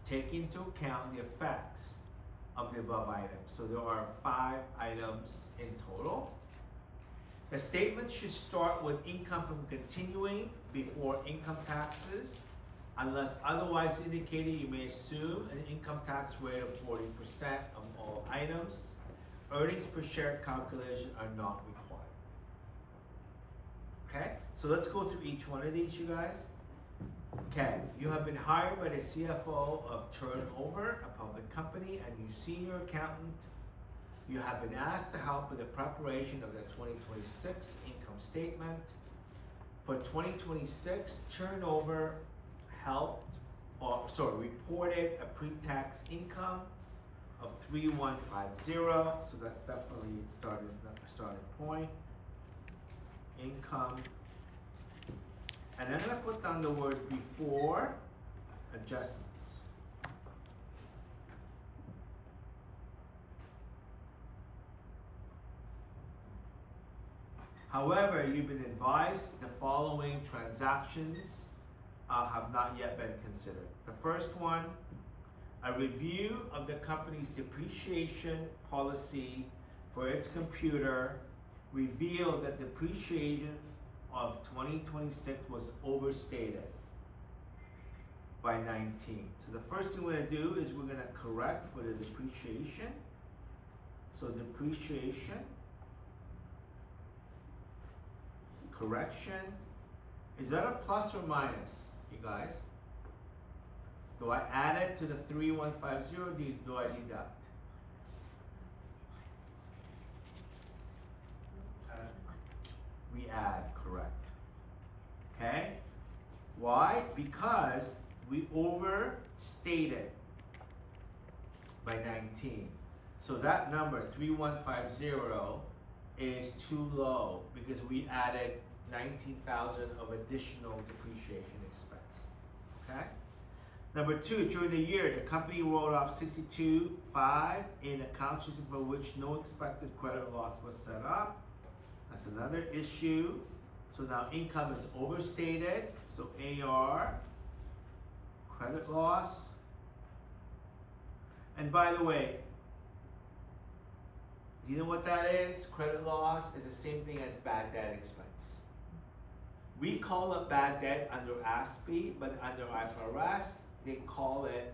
taking into account the effects of the above items. So there are 5 items in total. The statement should start with income from continuing before income taxes. Unless otherwise indicated, you may assume an income tax rate of 40% of all items. Earnings per share calculation are not required. Okay, so let's go through each one of these, you guys. Okay, you have been hired by the CFO of Turnover, a public company, and you senior accountant. You have been asked to help with the preparation of the 2026 income statement. For 2026, Turnover reported a pre-tax income of 3150. So that's definitely a starting point. Income. And then I'm gonna put down the word before adjustments. However, you've been advised the following transactions have not yet been considered. The first one, a review of the company's depreciation policy for its computer revealed that depreciation of 2026 was overstated by 19. So the first thing we're gonna do is we're gonna correct for the depreciation. So depreciation, correction. Is that a plus or minus, you guys? Do I add it to the 3150 or do I deduct? we add, correct. Okay? Why? Because we overstated by 19. So that number, 3150, is too low because we added 19,000 of additional depreciation expense. Okay? Number 2, during the year, the company wrote off 62.5 in accounts receivable for which no expected credit loss was set up. That's another issue. So now income is overstated. So AR, credit loss. And by the way, you know what that is? Credit loss is the same thing as bad debt expense. We call it bad debt under ASPE, but under IFRS, they call it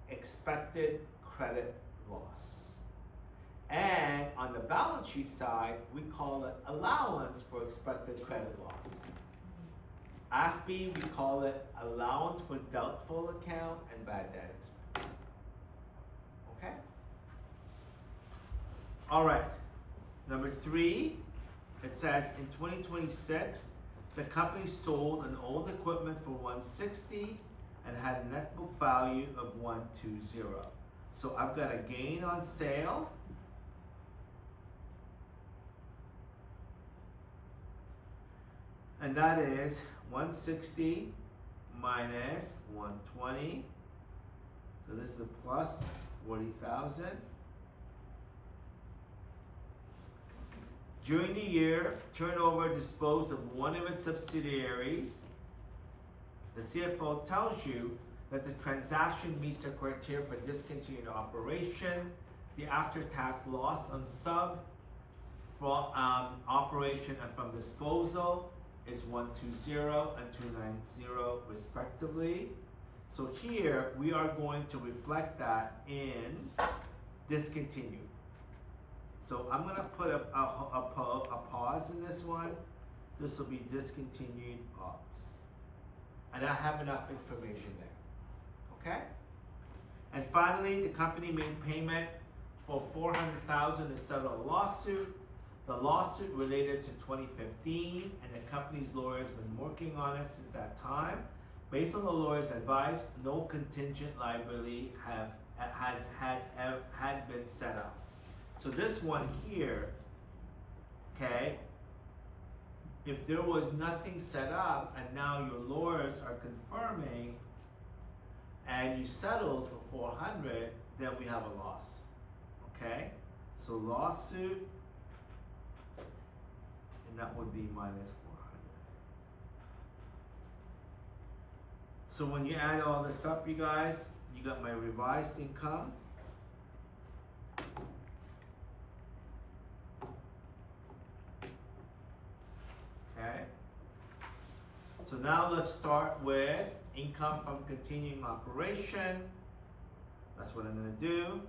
expected credit loss. And on the balance sheet side, we call it allowance for expected credit loss. ASPE, we call it allowance for doubtful account and bad debt expense. Okay? All right. Number 3, it says in 2026, the company sold an old equipment for $160 and had a net book value of $120. So I've got a gain on sale. And that is 160 minus 120. So this is a plus 40,000. During the year, turnover disposed of one of its subsidiaries. The CFO tells you that the transaction meets the criteria for discontinued operation. The after-tax loss on sub from operation and from disposal is 120 and 290 respectively. So here we are going to reflect that in discontinued. So I'm gonna put a pause in this one. This will be discontinued ops. And I have enough information there, okay? And finally, the company made payment for $400,000 to settle a lawsuit. The lawsuit related to 2015, and the company's lawyer has been working on it since that time. Based on the lawyer's advice, no contingent liability had been set up. So this one here, okay, if there was nothing set up and now your lawyers are confirming and you settled for 400, then we have a loss, okay? So lawsuit, and that would be minus 400. So when you add all this up, you guys, you got my revised income. Okay. So now let's start with income from continuing operation. That's what I'm going to do.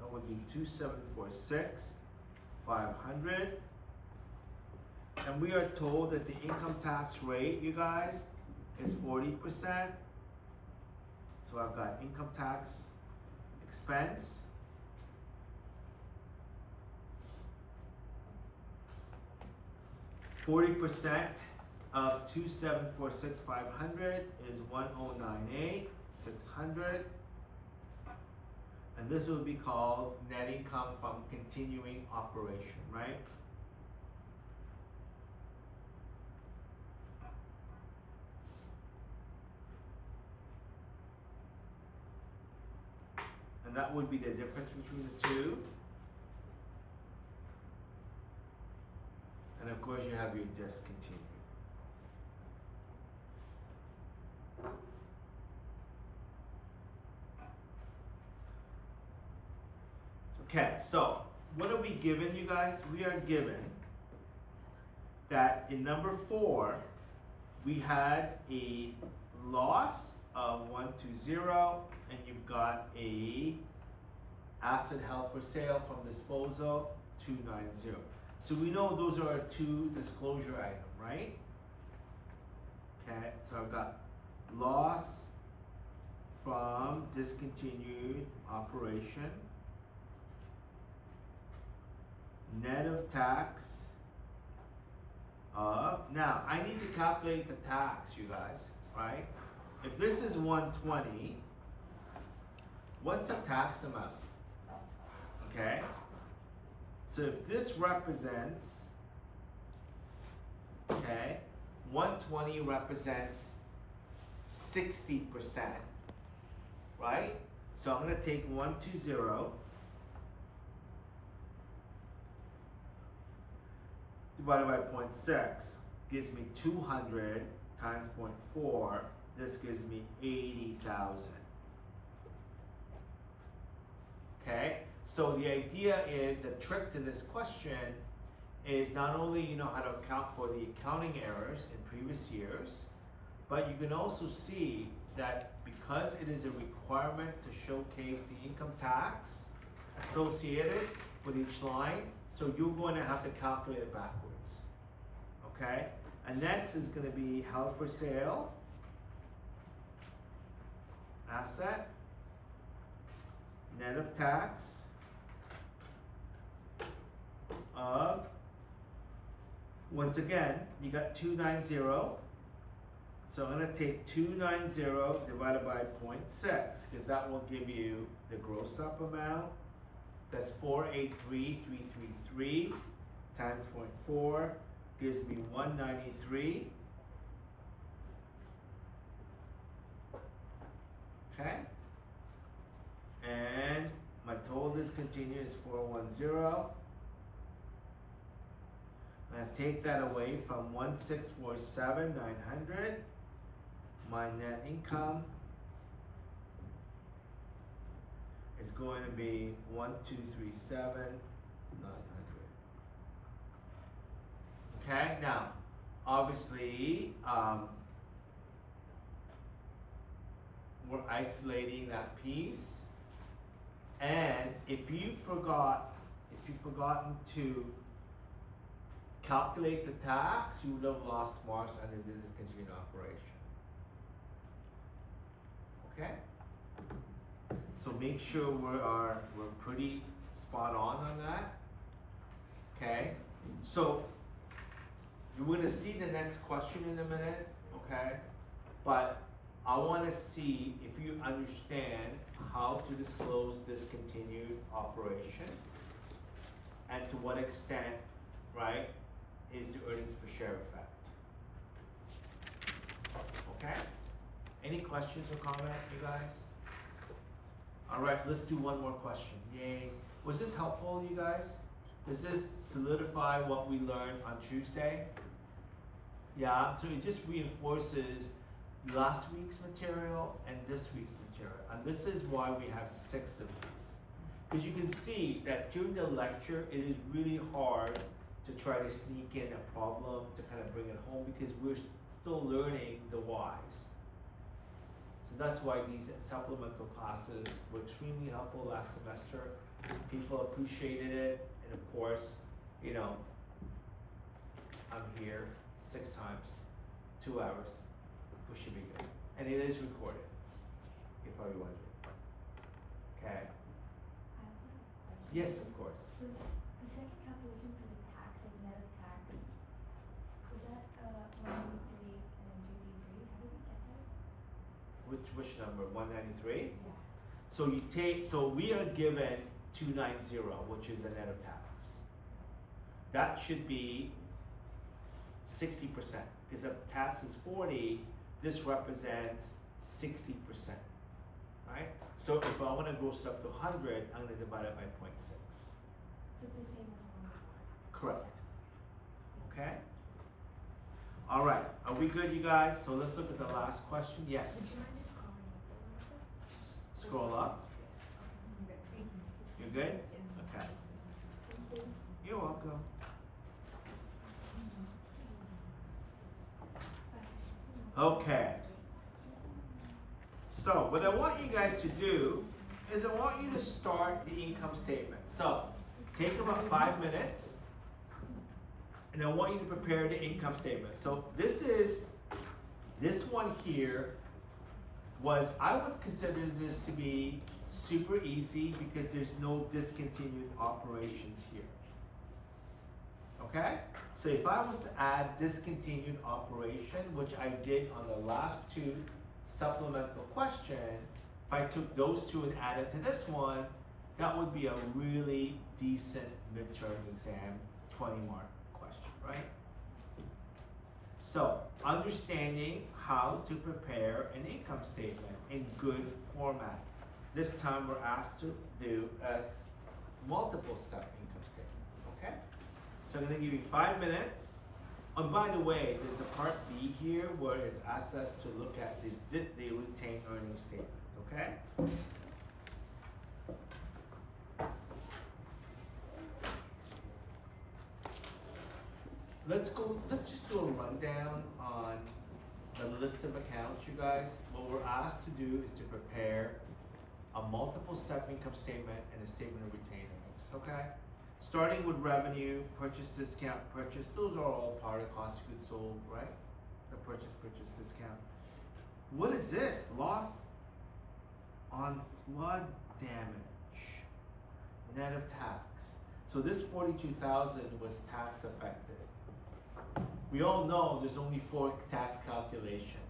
That would be 2,746, 500. And we are told that the income tax rate, you guys, is 40%. So I've got income tax expense. %40 of 2,746, 500 is 1,098, 600. And this will be called net income from continuing operation, right? And that would be the difference between the two. And of course you have your discontinued. Okay, so what are we given, you guys? We are given that in number 4, we had a loss of 120, and you've got a asset held for sale from disposal 290. So we know those are our two disclosure items, right? Okay, so I've got loss from discontinued operation, net of tax of, now I need to calculate the tax, you guys, right? If this is 120, what's the tax amount? Okay, so if this represents, okay, 120 represents 60%, right? So I'm gonna take 120 divided by 0.6 gives me 200 times 0.4. This gives me 80,000. Okay, so the idea is, the trick to this question is not only you know how to account for the accounting errors in previous years, but you can also see that because it is a requirement to showcase the income tax associated with each line, so you're going to have to calculate it backwards. Okay, and next is going to be held for sale asset, net of tax of, once again, you got 290, so I'm going to take 290 divided by 0.6, because that will give you the gross up amount. That's 483,333 times 0.4 gives me 193. Okay, and my total discontinued is 410. I'm gonna take that away from 1,647,900. My net income is going to be 1,237,900. Okay, now obviously we're isolating that piece, and if you've forgotten to calculate the tax, you would have lost marks under the discontinued operation. Okay, so make sure we're pretty spot on that. Okay, so you're going to see the next question in a minute. Okay, but I want to see if you understand how to disclose discontinued operation and to what extent, right, is the earnings per share effect. Okay? Any questions or comments, you guys? All right, let's do one more question. Yay. Was this helpful, you guys? Does this solidify what we learned on Tuesday? Yeah, so it just reinforces last week's material and this week's material. And this is why we have 6 of these. Because you can see that during the lecture, it is really hard to try to sneak in a problem to kind of bring it home, because we're still learning the whys. So that's why these supplemental classes were extremely helpful last semester. People appreciated it, and of course, you know, I'm here 6 times, 2 hours. We should be good. And it is recorded. You're probably wondering. Okay. I also have a question. Yes, of course. So the second calculation for the tax and net of tax, was that 193 and then 283? How did we get that? Which number? 193? Yeah. So you take, so we are given 290, which is the net of tax. That should be 60%, because if tax is 40, this represents 60%, right? So if I want to gross up to 100, I'm going to divide it by 0.6. So it's the same as the one before. Correct. Okay? All right, are we good, you guys? So let's look at the last question. Yes? Would you mind just scrolling up a little bit? Scroll up. Okay, thank you. You good? Yes. Okay. Thank you. You're welcome. Okay. So what I want you guys to do is I want you to start the income statement. So take about 5 minutes, and I want you to prepare the income statement. So this one here I would consider this to be super easy because there's no discontinued operations here. Okay? So if I was to add discontinued operation, which I did on the last two supplemental question, if I took those two and added to this one, that would be a really decent midterm exam 20 mark question, right? So, understanding how to prepare an income statement in good format. This time we're asked to do a multiple step income statement, okay? So I'm gonna give you 5 minutes. And by the way, there's a part B here where it's asked us to look at the retained earnings statement, okay? Let's just do a rundown on the list of accounts, you guys. What we're asked to do is to prepare a multiple step income statement and a statement of retained earnings, okay? Starting with revenue, purchase discount, purchase, those are all part of cost of goods sold, right? The purchase discount. What is this? Loss on flood damage, net of tax. So this 42,000 was tax affected. We all know there's only 4 tax calculation.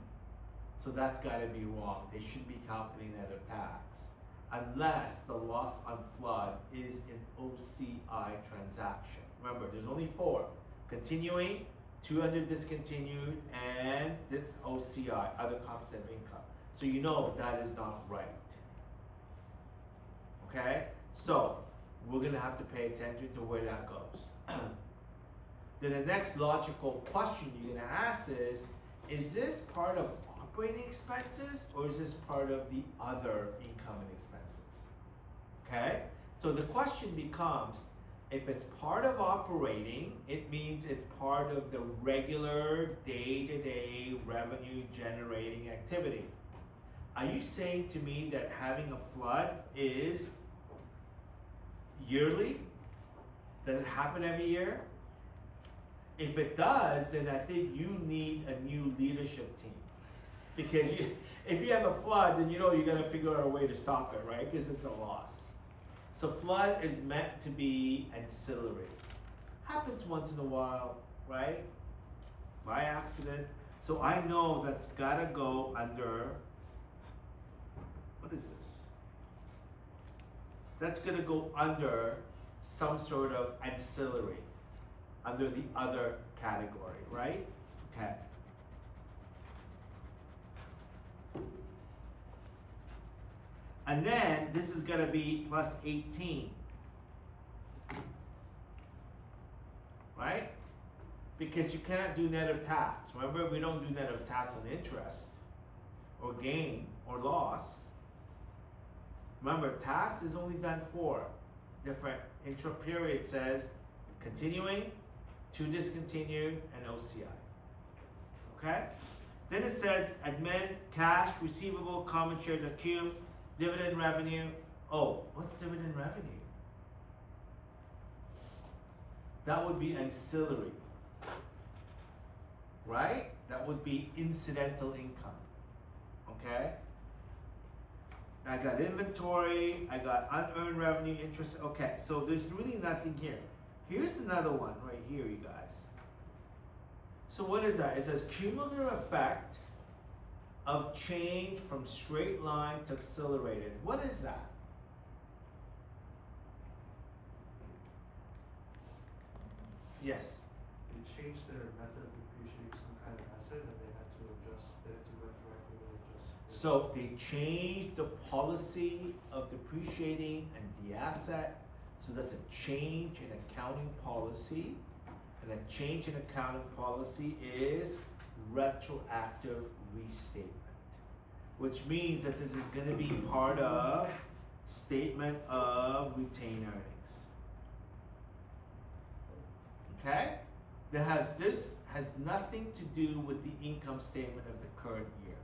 So that's gotta be wrong. They should be calculating net of tax. Unless the loss on flood is an OCI transaction. Remember, there's only 4. Continuing, 200 discontinued, and this OCI, other comprehensive income. So you know that is not right. Okay? So, we're gonna have to pay attention to where that goes. Then the next logical question you're gonna ask is this part of operating expenses or is this part of the other income and expenses? Okay? So the question becomes, if it's part of operating, it means it's part of the regular day-to-day revenue generating activity. Are you saying to me that having a flood is yearly? Does it happen every year? If it does, then I think you need a new leadership team. Because if you have a flood, then you know you're gonna figure out a way to stop it, right? Because it's a loss. So flood is meant to be ancillary. Happens once in a while, right? By accident. So I know that's gotta go under, what is this? That's gonna go under some sort of ancillary, under the other category, right? Okay. And then this is gonna be plus 18. Right? Because you cannot do net of tax. Remember, we don't do net of tax on interest or gain or loss. Remember, tax is only done for different intra-period says continuing, to discontinued, and OCI. Okay? Then it says admin, cash, receivable, common share to cum, dividend revenue. Oh, what's dividend revenue? That would be ancillary. Right? That would be incidental income. Okay? I got inventory, I got unearned revenue, interest. Okay, so there's really nothing here. Here's another one right here, you guys. So what is that? It says cumulative effect of change from straight line to accelerated. What is that? Yes. They changed their method of depreciating some kind of asset and they had to adjust it to retroactively adjust it. So they changed the policy of depreciating and the asset. So that's a change in accounting policy. And a change in accounting policy is retroactive restatement. Which means that this is going to be part of statement of retained earnings. Okay? This has nothing to do with the income statement of the current year.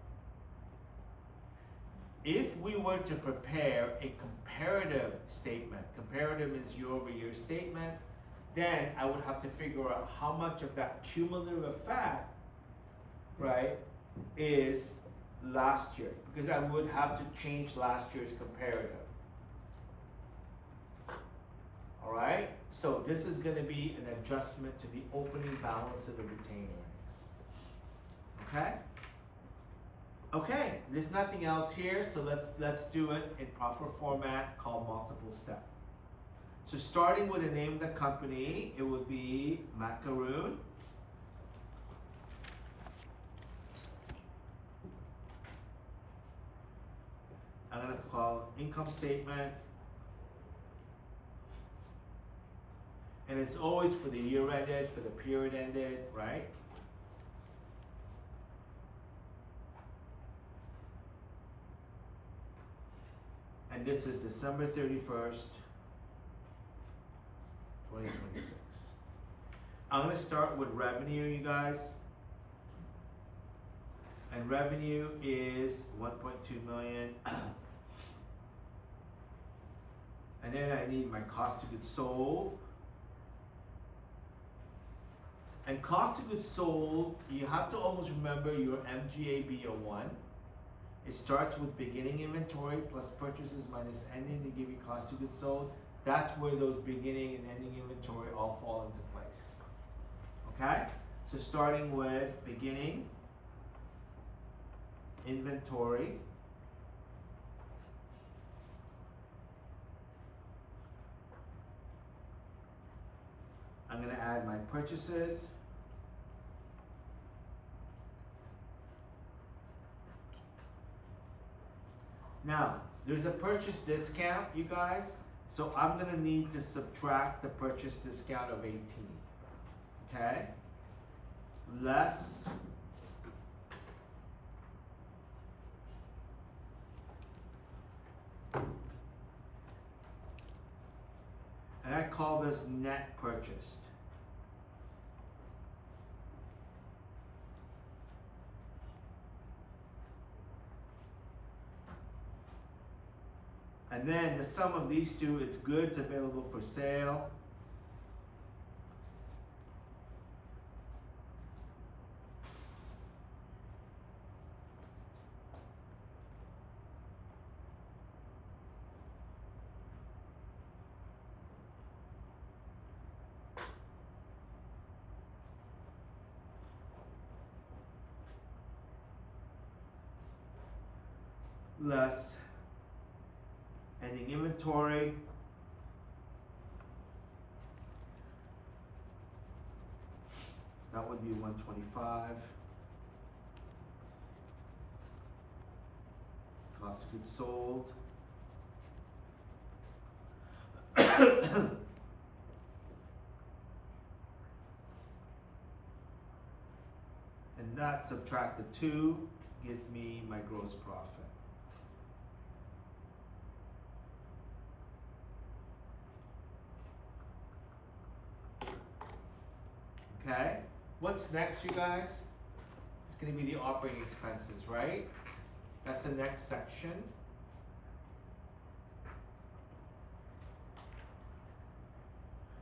if we were to prepare a comparative statement, comparative is year-over-year statement, then I would have to figure out how much of that cumulative effect, right, is last year, because I would have to change last year's comparative. All right, so this is going to be an adjustment to the opening balance of the retained earnings. Okay. Okay, there's nothing else here, so let's do it in proper format called multiple step. So starting with the name of the company, it would be Macaroon. I'm gonna call income statement. And it's always for the year ended, for the period ended, right? And this is December 31st, 2026. I'm gonna start with revenue, you guys. And revenue is 1.2 million. And then I need my cost of goods sold. And cost of goods sold, you have to almost remember your MGAB01. It starts with beginning inventory plus purchases minus ending to give you cost of goods sold. That's where those beginning and ending inventory all fall into place. Okay? So starting with beginning inventory. I'm going to add my purchases. Now, there's a purchase discount, you guys. So I'm going to need to subtract the purchase discount of 18. Okay? Less and I call this net purchased. And then the sum of these two, it's goods available for sale. Less ending inventory. That would be 125. Cost of goods sold. And that subtracted 2 gives me my gross profit. Okay, what's next, you guys? It's going to be the operating expenses, right? That's the next section.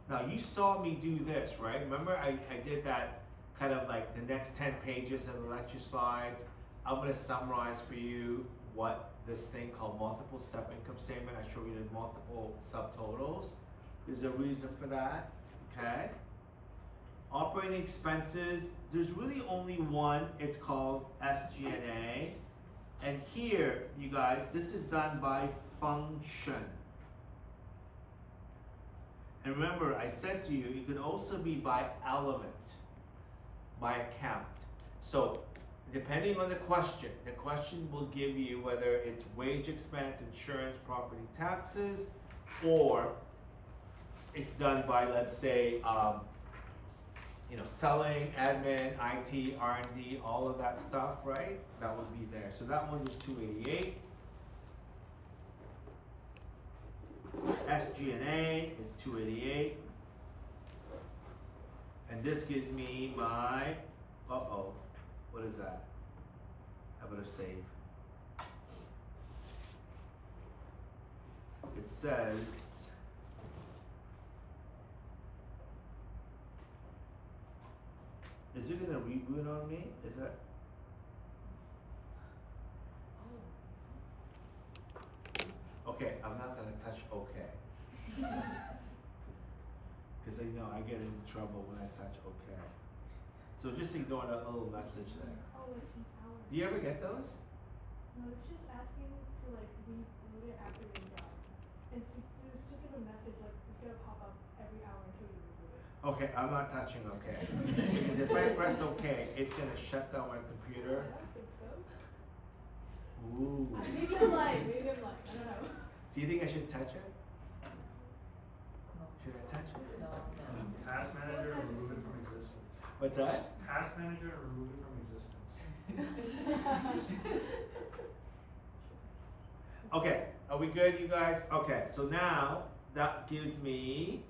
Now, you saw me do this, right? Remember, I did that kind of like the next 10 pages of the lecture slides. I'm going to summarize for you what this thing called multiple step income statement. I showed you the multiple subtotals. There's a reason for that, okay? Operating expenses, there's really only one. It's called SG&A. And here, you guys, this is done by function. And remember, I said to you, it could also be by element, by account. So, depending on the question will give you whether it's wage expense, insurance, property taxes, or it's done by, let's say, selling, admin, IT, R&D, all of that stuff, right? That would be there. So that one is 288. SG&A is 288. And this gives me my, what is that? I better save. it says, is it gonna reboot on me? Is that? Okay, I'm not gonna touch OK. Because I know I get into trouble when I touch OK. So just ignore that little message there. Oh, it's an hour. Do you ever get those? No, it's just asking to like reboot it after you're done. It's just give a message like it's gonna pop up every hour until you reboot it. Okay, I'm not touching OK. Because if I press OK, it's gonna shut down my computer. I don't think so. Ooh. Maybe I'm like, I don't know. Do you think I should touch it? Should I touch it? No. Task manager, remove it from existence. What's that? Task manager, remove it from existence. Okay, are we good, you guys? Okay, so now that gives me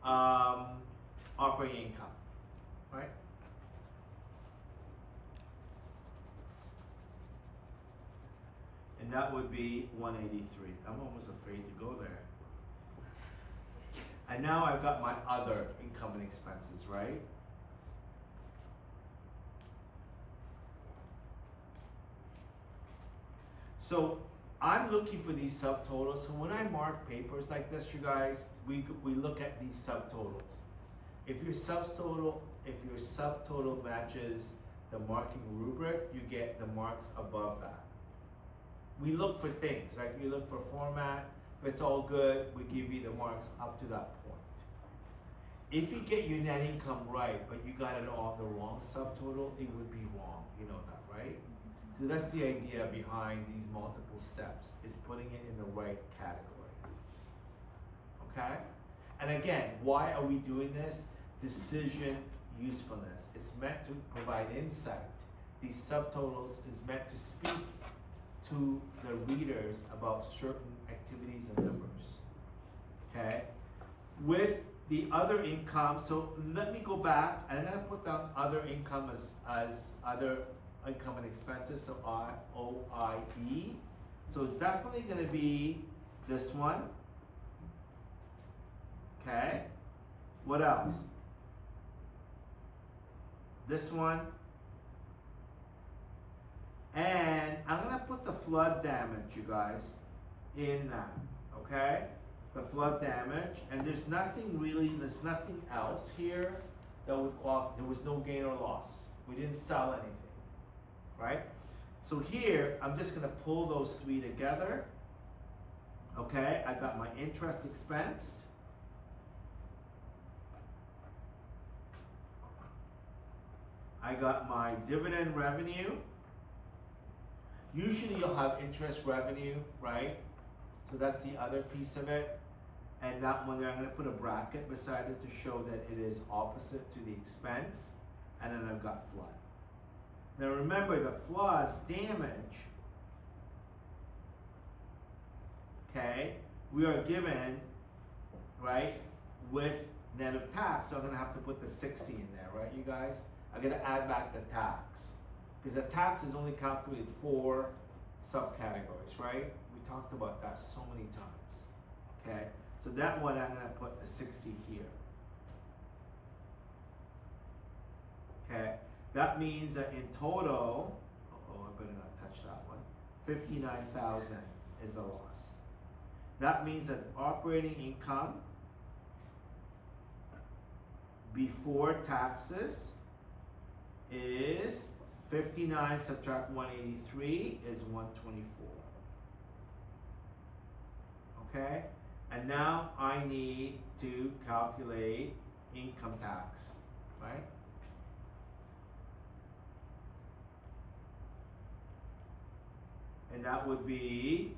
operating income, right? And that would be 183. I'm almost afraid to go there. And now I've got my other income and expenses, right? So I'm looking for these subtotals. So when I mark papers like this, you guys, we look at these subtotals. If your subtotal matches the marking rubric, you get the marks above that. We look for things, right? We look for format. If it's all good, we give you the marks up to that point. If you get your net income right, but you got it on the wrong subtotal, it would be wrong. You know that, right? So that's the idea behind these multiple steps, is putting it in the right category. Okay? And again, why are we doing this? Decision usefulness. It's meant to provide insight. These subtotals is meant to speak to the readers about certain activities and numbers. Okay? With the other income, so let me go back and I'm gonna put down other income as other income and expenses, so OIE. So it's definitely gonna be this one. Okay? What else? This one. And I'm gonna put the flood damage, you guys, in that, okay? The flood damage, and there's nothing else here that would qualify. There was no gain or loss. We didn't sell anything, right? So here, I'm just gonna pull those three together. Okay, I got my interest expense. I got my dividend revenue. Usually you'll have interest revenue, right? So that's the other piece of it. And that one there, I'm gonna put a bracket beside it to show that it is opposite to the expense. And then I've got flood. Now remember, the flood damage, okay, we are given, right, with net of tax. So I'm gonna have to put the 60 in there, right, you guys? I'm gonna add back the tax. Because the tax is only calculated for subcategories, right? We talked about that so many times, okay? So that one, I'm gonna put the 60 here. Okay, that means that in total, I better not touch that one, 59,000 is the loss. That means that operating income before taxes is 59 subtract 183 is 124. Okay? And now I need to calculate income tax, right? And that would be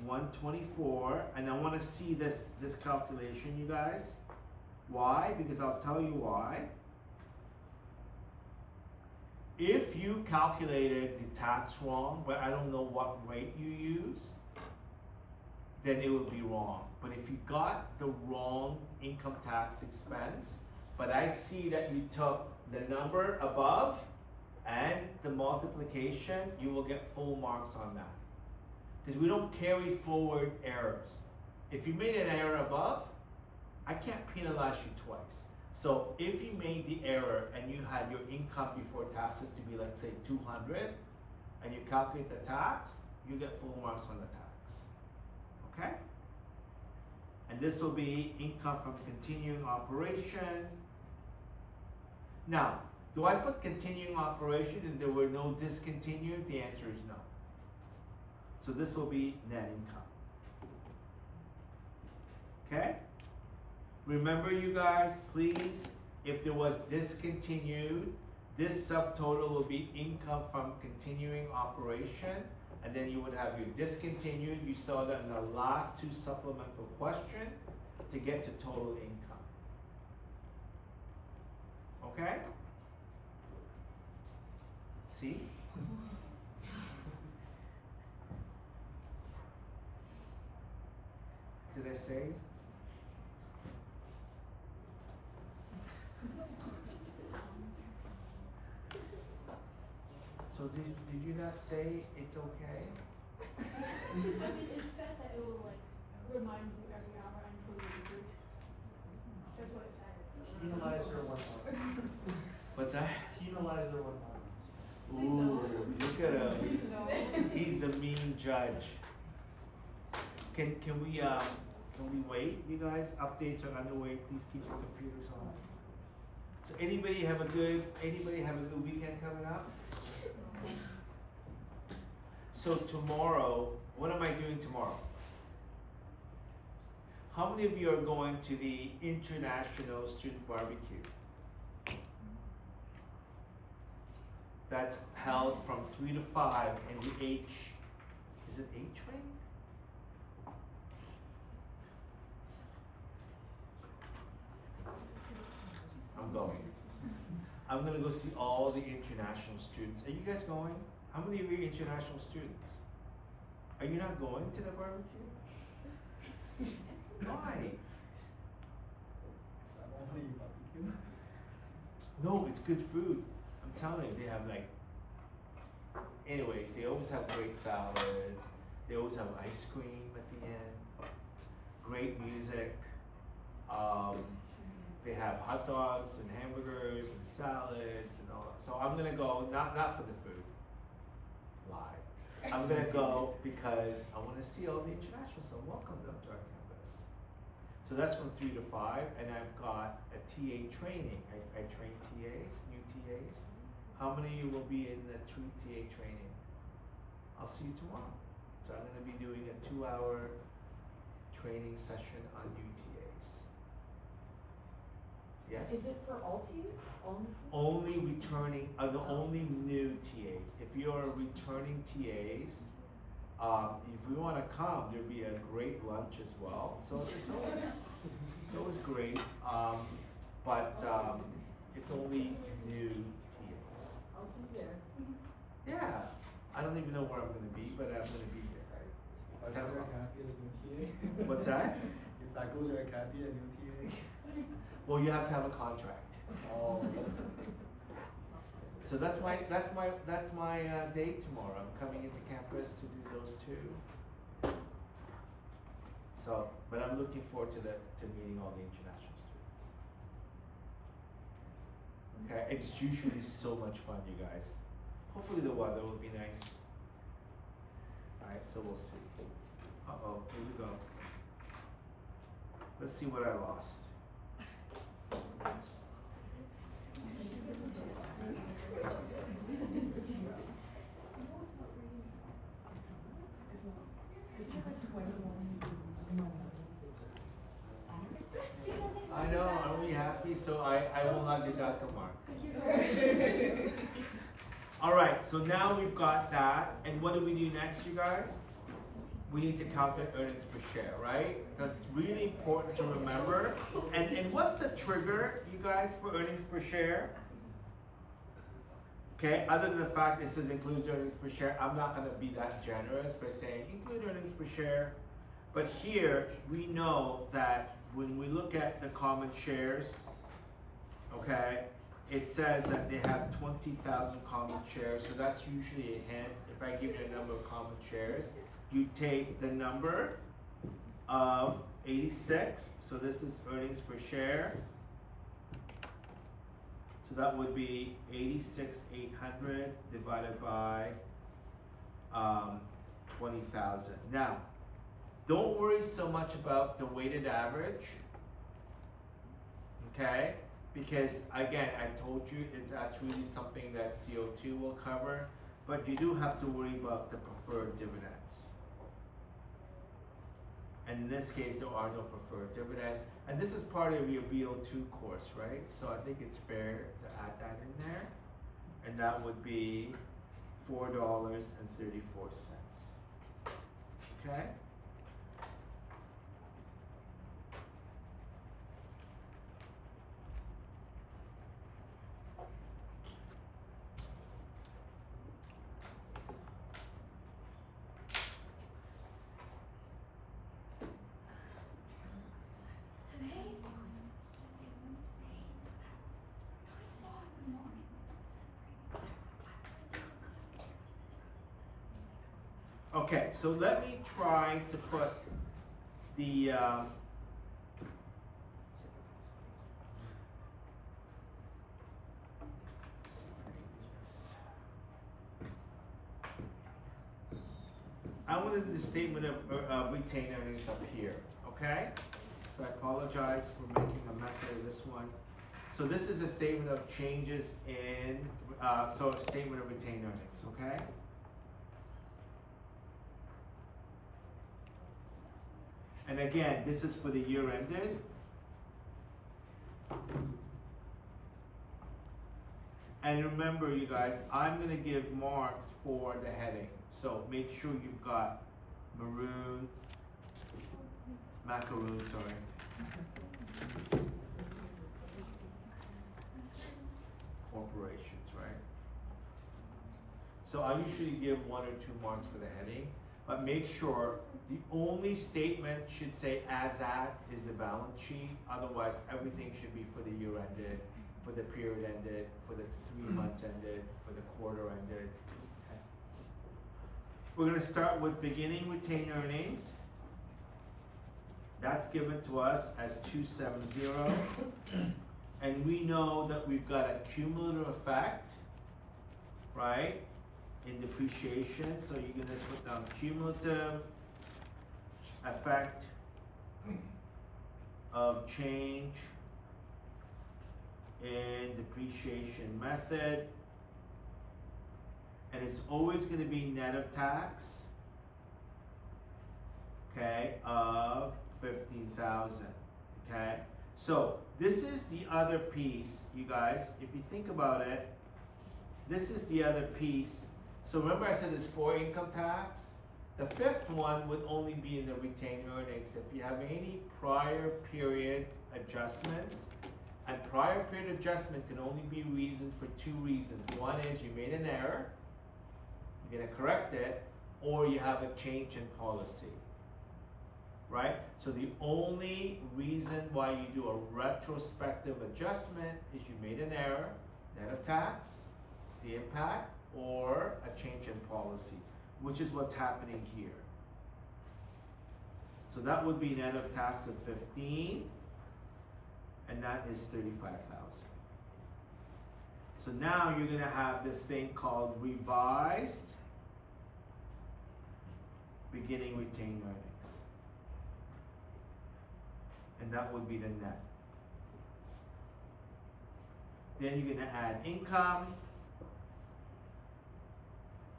124, and I want to see this calculation, you guys. Why? Because I'll tell you why. If you calculated the tax wrong, but I don't know what rate you use, then it would be wrong. But if you got the wrong income tax expense, but I see that you took the number above and the multiplication, you will get full marks on that. Because we don't carry forward errors. If you made an error above, I can't penalize you twice. So if you made the error and you had your income before taxes to be, let's say, 200, and you calculate the tax, you get full marks on the tax. Okay? And this will be income from continuing operation. Now, do I put continuing operation and there were no discontinued? The answer is no. So this will be net income. Okay? Remember, you guys, please, if there was discontinued, this subtotal will be income from continuing operation, and then you would have your discontinued. You saw that in the last two supplemental question to get to total income. Okay? See? Did I say? So did you not say it's okay? I mean, it said that it will like remind you every hour until you agree. That's what it said. Penalizer 1 What's that? Penalizer 1. Ooh, look at him. Please no. He's the mean judge. Can we wait, you guys? Updates are underway. Please keep your computers on. So anybody have a good weekend coming up? So tomorrow, what am I doing tomorrow? How many of you are going to the International Student Barbecue? That's held from 3 to 5 in the H, is it H wing? I'm going. I'm gonna go see all the international students. Are you guys going? How many of you are international students? Are you not going to the barbecue? Why? No, it's good food. I'm telling you, they have like, anyways, they always have great salads. They always have ice cream at the end. Great music. They have hot dogs and hamburgers and salads and all that. So I'm gonna go, not for the food. Lie. I'm gonna go because I wanna see all the internationals and welcome them to our campus. So that's from 3 to 5, and I've got a TA training. I train TAs, new TAs. How many of you will be in the TA training? I'll see you tomorrow. So I'm gonna be doing a 2-hour training session on new TAs. Yes? Is it for all teams? Only returning, no, only new TAs. If you're returning TAs, if you want to come, there'll be a great lunch as well. So it's always great, but it's only new TAs. I'll see you there. Yeah, I don't even know where I'm going to be, but I'm going to be there. If I go there, can't be a new TA. What's that? If I go there, can't be a new TA. Well, you have to have a contract. Oh. So that's my day tomorrow. I'm coming into campus to do those two. So, but I'm looking forward to meeting all the international students. Okay, it's usually so much fun, you guys. Hopefully the weather will be nice. All right, so we'll see. Uh-oh, here we go. Let's see what I lost. I know, are we happy? So I will not deduct a mark. Alright, so now we've got that. And what do we do next, you guys? We need to calculate earnings per share, right? That's really important to remember. And what's the trigger, you guys, for earnings per share? Okay, other than the fact it says includes earnings per share, I'm not gonna be that generous by saying include earnings per share. But here, we know that when we look at the common shares, okay, it says that they have 20,000 common shares, so that's usually a hint. If I give you a number of common shares, you take the number of 86. So this is earnings per share. So that would be 86,800 divided by 20,000. Now, don't worry so much about the weighted average, okay? Because again, I told you that's really something that CO2 will cover, but you do have to worry about the preferred dividends. And in this case, there are no preferred dividends. And this is part of your VO2 course, right? So I think it's fair to add that in there. And that would be $4.34. Okay? Okay, so let me try to put the I wanted the statement of retained earnings up here, okay? So I apologize for making a mess of this one. So this is a statement of changes in, so a statement of retained earnings, okay? And again, this is for the year ended. And remember, you guys, I'm gonna give marks for the heading. So make sure you've got macaroon, sorry. Corporations, right? So I usually give 1 or 2 marks for the heading, but make sure the only statement should say as at is the balance sheet. Otherwise, everything should be for the year ended, for the period ended, for the 3 months ended, for the quarter ended. Okay. We're going to start with beginning retained earnings. That's given to us as 270. And we know that we've got a cumulative effect, right, in depreciation. So you're going to put down cumulative effect of change in depreciation method, and it's always going to be net of tax, okay, of 15,000. Okay, so this is the other piece, you guys. If you think about it, this is the other piece. So remember I said there's 4 income tax. The 5th one would only be in the retained earnings. If you have any prior period adjustments, and prior period adjustment can only be reasoned for 2 reasons. One is you made an error, you're gonna correct it, or you have a change in policy, right? So the only reason why you do a retrospective adjustment is you made an error, net of tax, the impact, or a change in policy, which is what's happening here. So that would be net of tax of 15, and that is 35,000. So now you're gonna have this thing called revised beginning retained earnings. And that would be the net. Then you're gonna add income,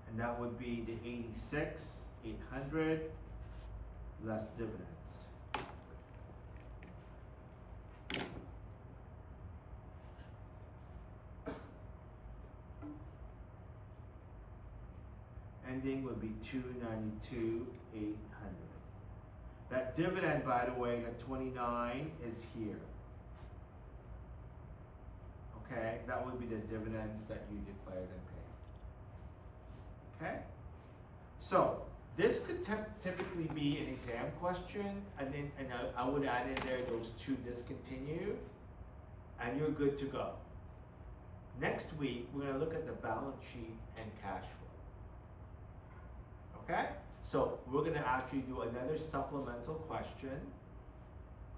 and that would be the 86,800 less dividends. Ending would be 292,800. That dividend, by the way, the 29 is here. Okay, that would be the dividends that you declared and paid. Okay, so this could typically be an exam question, and then I would add in there those 2 discontinued, and you're good to go. Next week we're going to look at the balance sheet and cash flow. Okay, So we're gonna actually do another supplemental question.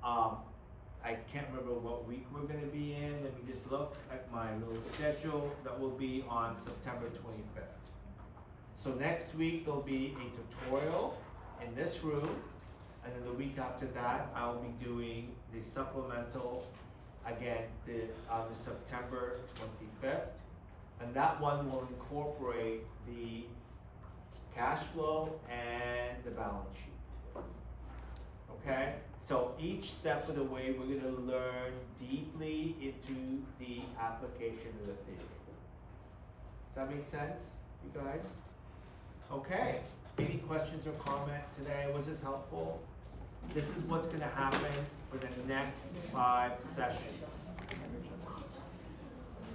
I can't remember what week we're gonna be in. Let me just look at my little schedule. That will be on September 25th. So next week there'll be a tutorial in this room, and then the week after that I'll be doing the supplemental again on the September 25th, and that one will incorporate the cash flow and the balance sheet. Okay, so each step of the way we're gonna learn deeply into the application of the theory. Does that make sense, you guys? Okay, any questions or comment today? Was this helpful? This is what's gonna happen for the next 5 sessions.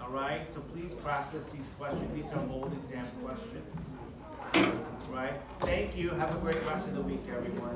Alright, so please practice these questions. These are old exam questions. Right? Thank you. Have a great rest of the week, everyone.